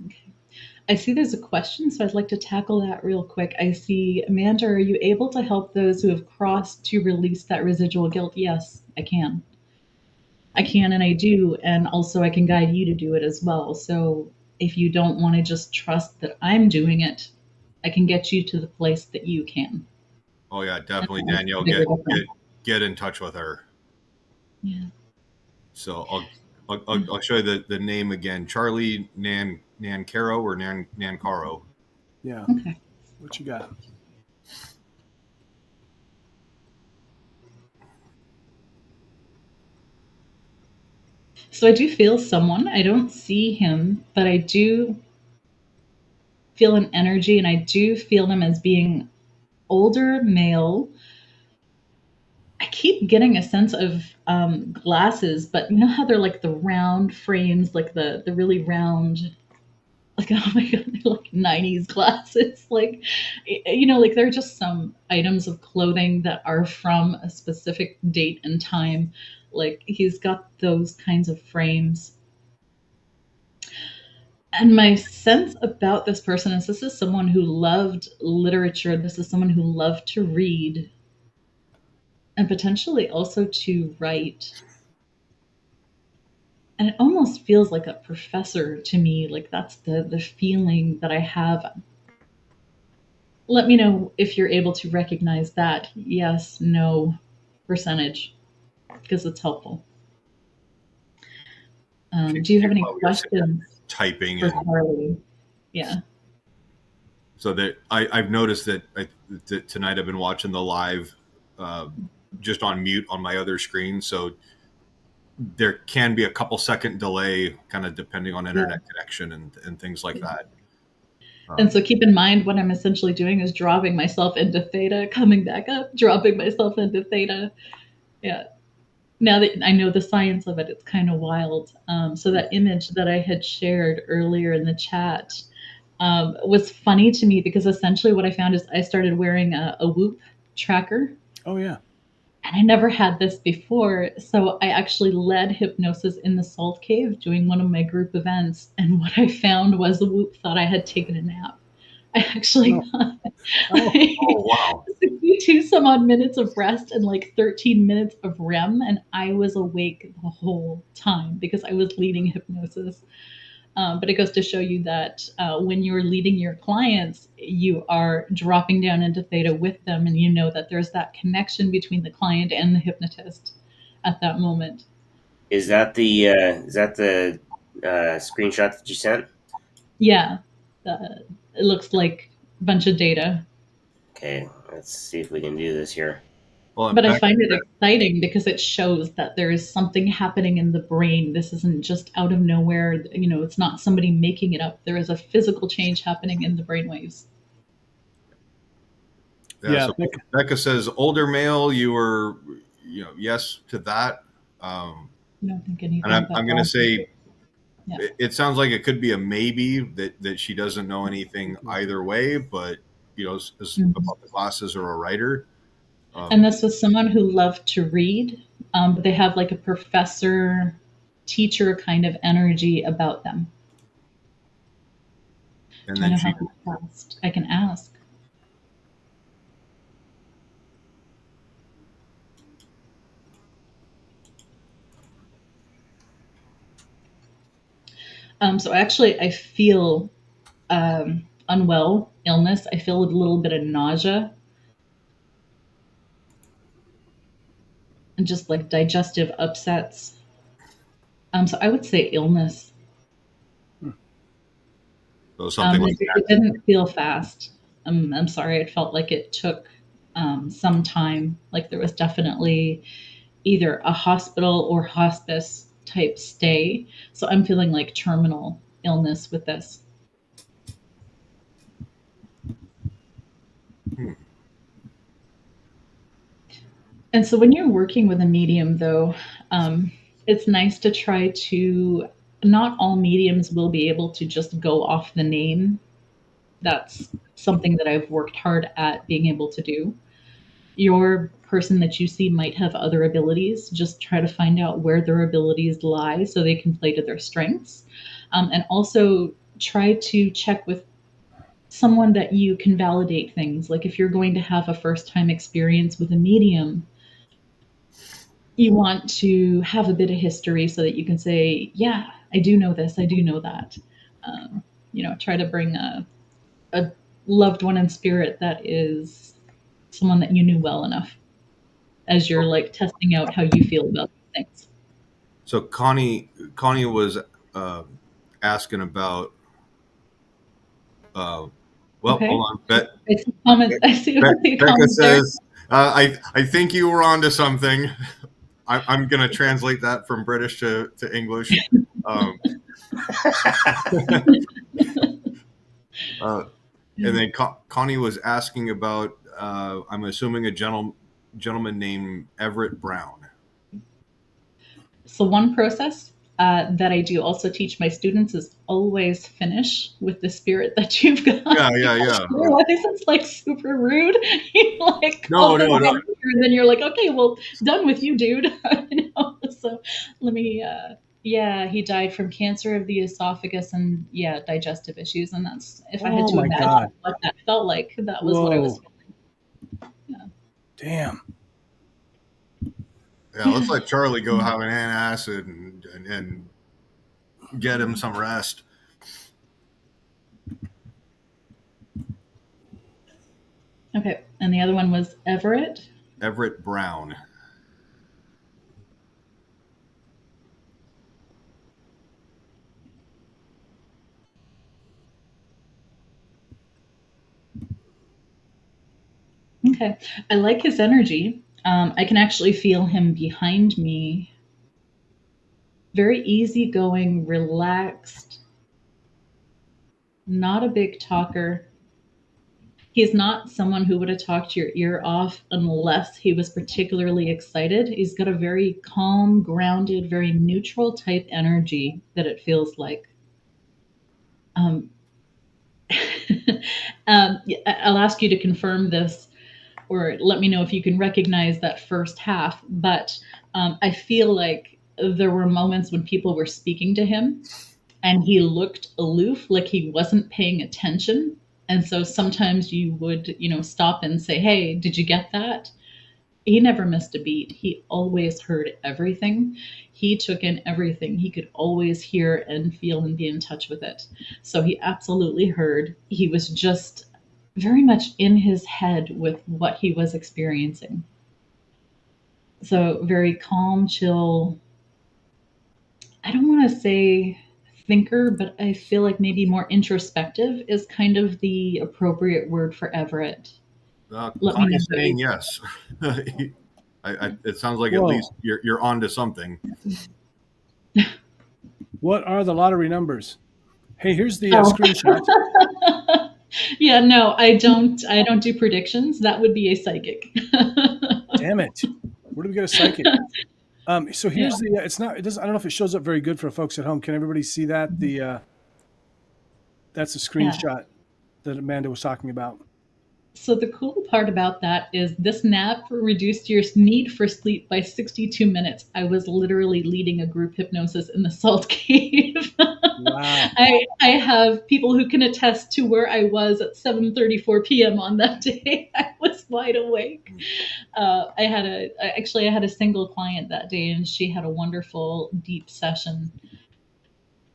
Okay. I see there's a question, so I'd like to tackle that real quick. I see, Amanda, are you able to help those who have crossed to release that residual guilt? Yes, I can. I can, and I do. And also I can guide you to do it as well. So if you don't want to just trust that I'm doing it, I can get you to the place that you can. Oh yeah, definitely, Danielle. Get in touch with her. Yeah. So I'll show you the name again. Charlie Nancaro or Nancaro. Yeah. Okay. What you got? So I do feel someone. I don't see him, but I do feel an energy, and I do feel them as being older male. I keep getting a sense of glasses, but you know how they're like the round frames, like the really round, like, oh my God, they're like 90s glasses. Like, like they're just some items of clothing that are from a specific date and time. Like, he's got those kinds of frames. And my sense about this person is this is someone who loved literature. This is someone who loved to read, and potentially also to write. And it almost feels like a professor to me. Like that's the feeling that I have. Let me know if you're able to recognize that yes, no percentage, because it's helpful. Do you have any questions typing for and Carly? Yeah. so that I've noticed that tonight I've been watching the live just on mute on my other screen, so there can be a couple second delay, kind of depending on internet connection and things like that. And so keep in mind what I'm essentially doing is dropping myself into theta, coming back up, dropping myself into theta. Yeah. Now that I know the science of it, it's kind of wild. So that image that I had shared earlier in the chat was funny to me because essentially what I found is I started wearing a Whoop tracker. Oh, yeah. And I never had this before. So I actually led hypnosis in the Salt Cave doing one of my group events. And what I found was the Whoop thought I had taken a nap. I actually got wow. 62 some odd minutes of rest and like 13 minutes of REM. And I was awake the whole time because I was leading hypnosis. But it goes to show you that when you're leading your clients, you are dropping down into theta with them, and you know that there's that connection between the client and the hypnotist at that moment. Is that the screenshot that you sent? Yeah, it looks like a bunch of data. Okay, let's see if we can do this here. Well, but I find it exciting because it shows that there is something happening in the brain. This isn't just out of nowhere. You know, it's not somebody making it up. There is a physical change happening in the brainwaves. Yeah. So Becca says, older male, you were, yes to that. I don't think anything. And I'm going to say, it sounds like it could be a maybe that she doesn't know anything either way, but, about the classes or a writer. And this was someone who loved to read, but they have like a professor, teacher kind of energy about them. And then I can ask. So actually, I feel unwell, illness. I feel a little bit of nausea. And just like digestive upsets. So I would say illness. So something like that. It didn't feel fast. I'm sorry. It felt like it took some time. Like there was definitely either a hospital or hospice type stay. So I'm feeling like terminal illness with this. And so when you're working with a medium, though, it's nice to try to, not all mediums will be able to just go off the name. That's something that I've worked hard at being able to do. Your person that you see might have other abilities. Just try to find out where their abilities lie so they can play to their strengths. And also try to check with someone that you can validate things. Like if you're going to have a first-time experience with a medium, you want to have a bit of history so that you can say, yeah, I do know this, I do know that. Try to bring a loved one in spirit that is someone that you knew well enough as you're like testing out how you feel about things. So Connie was asking about, hold on. I see Becca says, I think you were onto something. I'm going to translate that from British to English. And then Connie was asking about, I'm assuming a gentleman named Everett Brown. So one process that I do also teach my students is always finish with the spirit that you've got. Yeah. This is like super rude. No. And then you're like, okay, well, done with you, dude. So let me. He died from cancer of the esophagus and digestive issues, and that's if I had to imagine what that felt like. That was what I was feeling. Yeah. Damn. Yeah, let's let Charlie go have an antacid and get him some rest. Okay. And the other one was Everett? Everett Brown. Okay. I like his energy. I can actually feel him behind me. Very easygoing, relaxed, not a big talker. He's not someone who would have talked your ear off unless he was particularly excited. He's got a very calm, grounded, very neutral type energy that it feels like. I'll ask you to confirm this or let me know if you can recognize that first half. But I feel like there were moments when people were speaking to him and he looked aloof, like he wasn't paying attention. And so sometimes you would, stop and say, hey, did you get that? He never missed a beat. He always heard everything. He took in everything. He could always hear and feel and be in touch with it. So he absolutely heard. He was just very much in his head with what he was experiencing. So very calm, chill. I don't want to say thinker, but I feel like maybe more introspective is kind of the appropriate word for Everett. Connie's saying yes. It sounds like At least you're onto something. What are the lottery numbers? Hey, here's the screenshot. Yeah, no, I don't do predictions. That would be a psychic. Damn it! Where do we get a psychic? So here's I don't know if it shows up very good for folks at home. Can everybody see that? That's a screenshot that Amanda was talking about. So the cool part about that is this nap reduced your need for sleep by 62 minutes. I was literally leading a group hypnosis in the Salt Cave. Wow. I have people who can attest to where I was at 7:34 p.m. on that day. I was wide awake. I had a single client that day, and she had a wonderful deep session.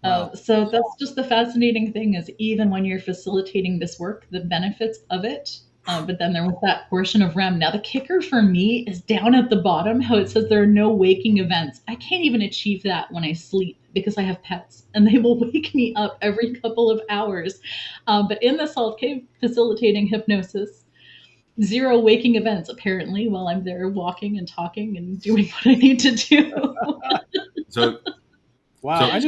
Wow. So that's just the fascinating thing is even when you're facilitating this work, the benefits of it. But then there was that portion of REM. Now the kicker for me is down at the bottom, how it says there are no waking events. I can't even achieve that when I sleep because I have pets and they will wake me up every couple of hours. But in the Salt Cave facilitating hypnosis, 0 waking events apparently while I'm there walking and talking and doing what I need to do. So wow.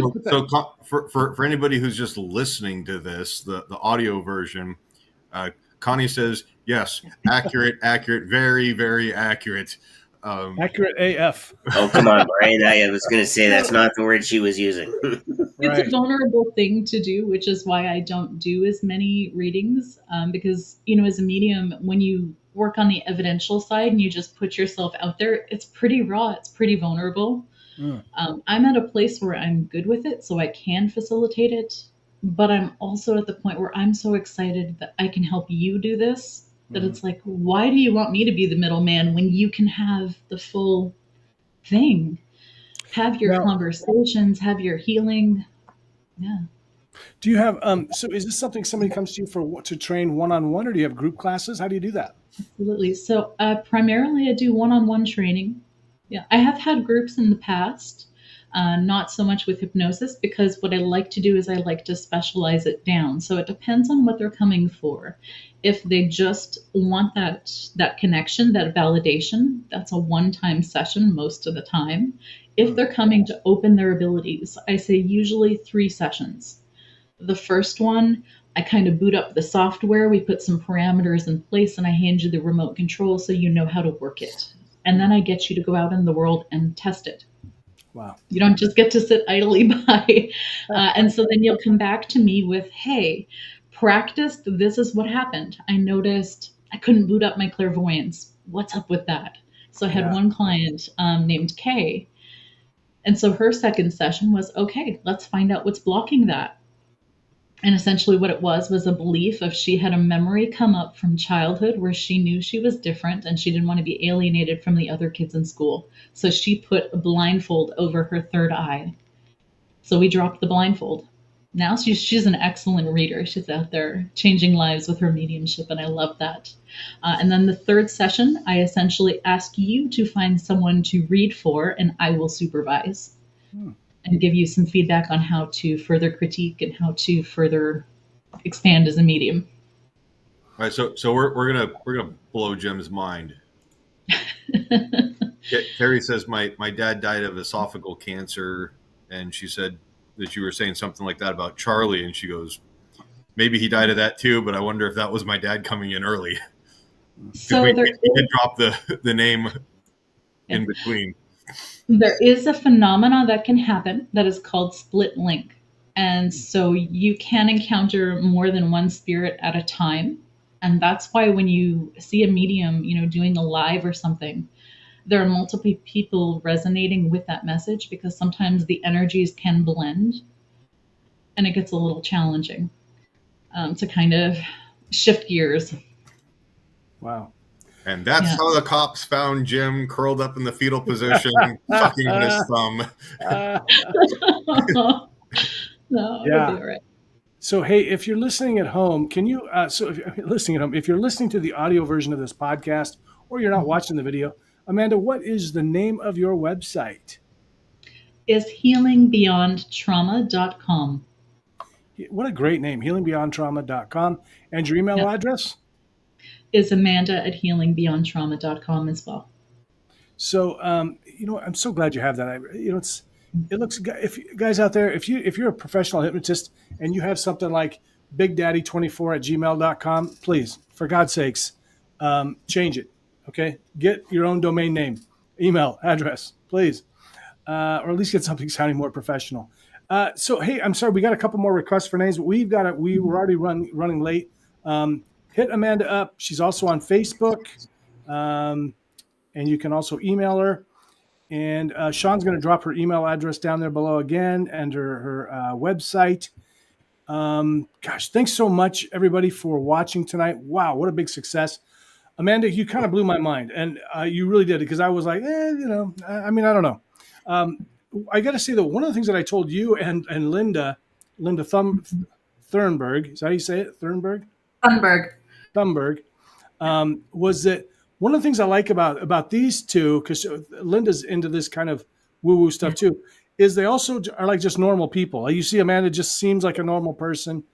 For anybody who's just listening to this, the audio version, Connie says, yes, accurate, very, very accurate. Accurate AF. Oh, come on, Brian. I was going to say that's not the word she was using. It's a vulnerable thing to do, which is why I don't do as many readings. Because, as a medium, when you work on the evidential side and you just put yourself out there, it's pretty raw. It's pretty vulnerable. I'm at a place where I'm good with it, so I can facilitate it. But I'm also at the point where I'm so excited that I can help you do this, that it's like, why do you want me to be the middleman when you can have the full thing? Have your conversations, have your healing. Yeah. Do you have, so is this something somebody comes to you to train one-on-one, or do you have group classes? How do you do that? Absolutely. So primarily I do one-on-one training. Yeah. I have had groups in the past. Not so much with hypnosis, because what I like to do is I like to specialize it down. So it depends on what they're coming for. If they just want that connection, that validation, that's a one-time session most of the time. If they're coming to open their abilities, I say usually 3 sessions. The first one, I kind of boot up the software. We put some parameters in place and I hand you the remote control so you know how to work it. And then I get you to go out in the world and test it. Wow. You don't just get to sit idly by. And so then you'll come back to me with, hey, practiced, this is what happened. I noticed I couldn't boot up my clairvoyance. What's up with that? So I had one client named Kay. And so her second session was, okay, let's find out what's blocking that. And essentially what it was a belief of she had a memory come up from childhood where she knew she was different and she didn't want to be alienated from the other kids in school. So she put a blindfold over her third eye. So we dropped the blindfold. Now she's an excellent reader. She's out there changing lives with her mediumship, and I love that. And then the third session, I essentially ask you to find someone to read for, and I will supervise and give you some feedback on how to further critique and how to further expand as a medium. All right, so we're gonna blow Jim's mind. Terry says my dad died of esophageal cancer, and she said that you were saying something like that about Charlie, and she goes, maybe he died of that too, but I wonder if that was my dad coming in early. So we did drop the name in between. There is a phenomena that can happen that is called split link. And so you can encounter more than one spirit at a time. And that's why when you see a medium, doing a live or something, there are multiple people resonating with that message, because sometimes the energies can blend and it gets a little challenging to kind of shift gears. Wow. And that's how the cops found Jim curled up in the fetal position, sucking on his thumb. No, it'll be all right. So, hey, if you're listening at home, can you, if you're listening to the audio version of this podcast, or you're not watching the video, Amanda, what is the name of your website? Is healingbeyondtrauma.com. What a great name, healingbeyondtrauma.com. And your email address? Is Amanda@healingbeyondtrauma.com as well. So, I'm so glad you have that. It looks, if guys out there, if you're a professional hypnotist and you have something like bigdaddy24@gmail.com, please, for God's sakes, change it. Okay. Get your own domain name, email address, please. Or at least get something sounding more professional. So, hey, I'm sorry. We got a couple more requests for names, but we were already running late. Hit Amanda up. She's also on Facebook. And you can also email her. And Shawn's going to drop her email address down there below again, and her website. Thanks so much, everybody, for watching tonight. Wow, what a big success. Amanda, you kind of blew my mind, and you really did, because I was like, I don't know. I got to say, though, one of the things that I told you and Linda Thurnberg, is that how you say it? Thurnberg, was that one of the things I like about these two, because Linda's into this kind of woo-woo stuff too, is they also are like just normal people. You see Amanda just seems like a normal person.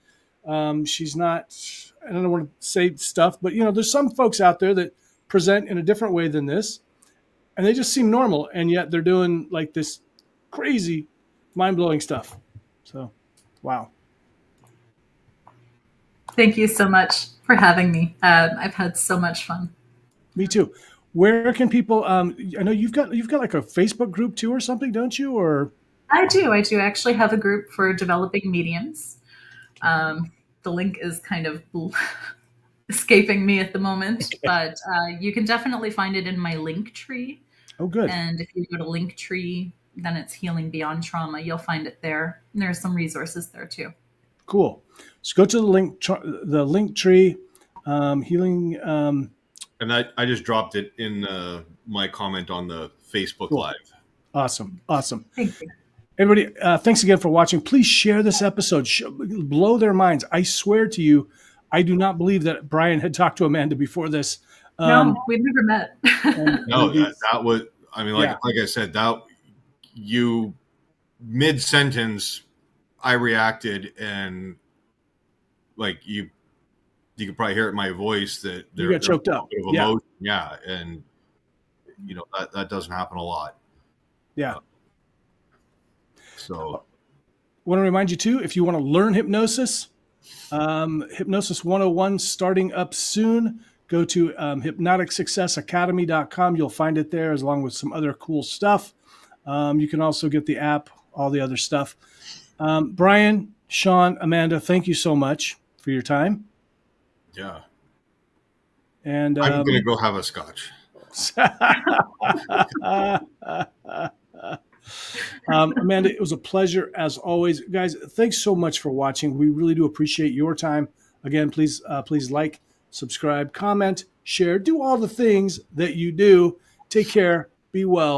She's not, I don't want to say stuff, but there's some folks out there that present in a different way than this, and they just seem normal, and yet they're doing like this crazy, mind-blowing stuff. So, wow. Thank you so much for having me. I've had so much fun. Me too. Where can people? I know you've got like a Facebook group too, or something, don't you? Or I do actually have a group for developing mediums. The link is kind of escaping me at the moment, but you can definitely find it in my link tree. Oh, good. And if you go to Linktree, then it's Healing Beyond Trauma. You'll find it there. And there's some resources there too. Cool. So go to the link tree, healing. And I just dropped it in my comment on the Facebook Live. Awesome. Thank you. Everybody, thanks again for watching. Please share this episode. Blow their minds. I swear to you, I do not believe that Brian had talked to Amanda before this. No, we've never met. No, that was, like I said, that you mid-sentence, I reacted, and like you could probably hear it in my voice that you got choked up. Emotion. Yeah. And that doesn't happen a lot. Yeah. So I want to remind you too, if you want to learn hypnosis, Hypnosis 101 starting up soon. Go to hypnoticsuccessacademy.com. You'll find it there, along with some other cool stuff. You can also get the app, all the other stuff. Brian, Shawn, Amanda, thank you so much for your time. Yeah. And I'm going to go have a scotch. Amanda, it was a pleasure as always. Guys, thanks so much for watching. We really do appreciate your time. Again, please like, subscribe, comment, share, do all the things that you do. Take care. Be well.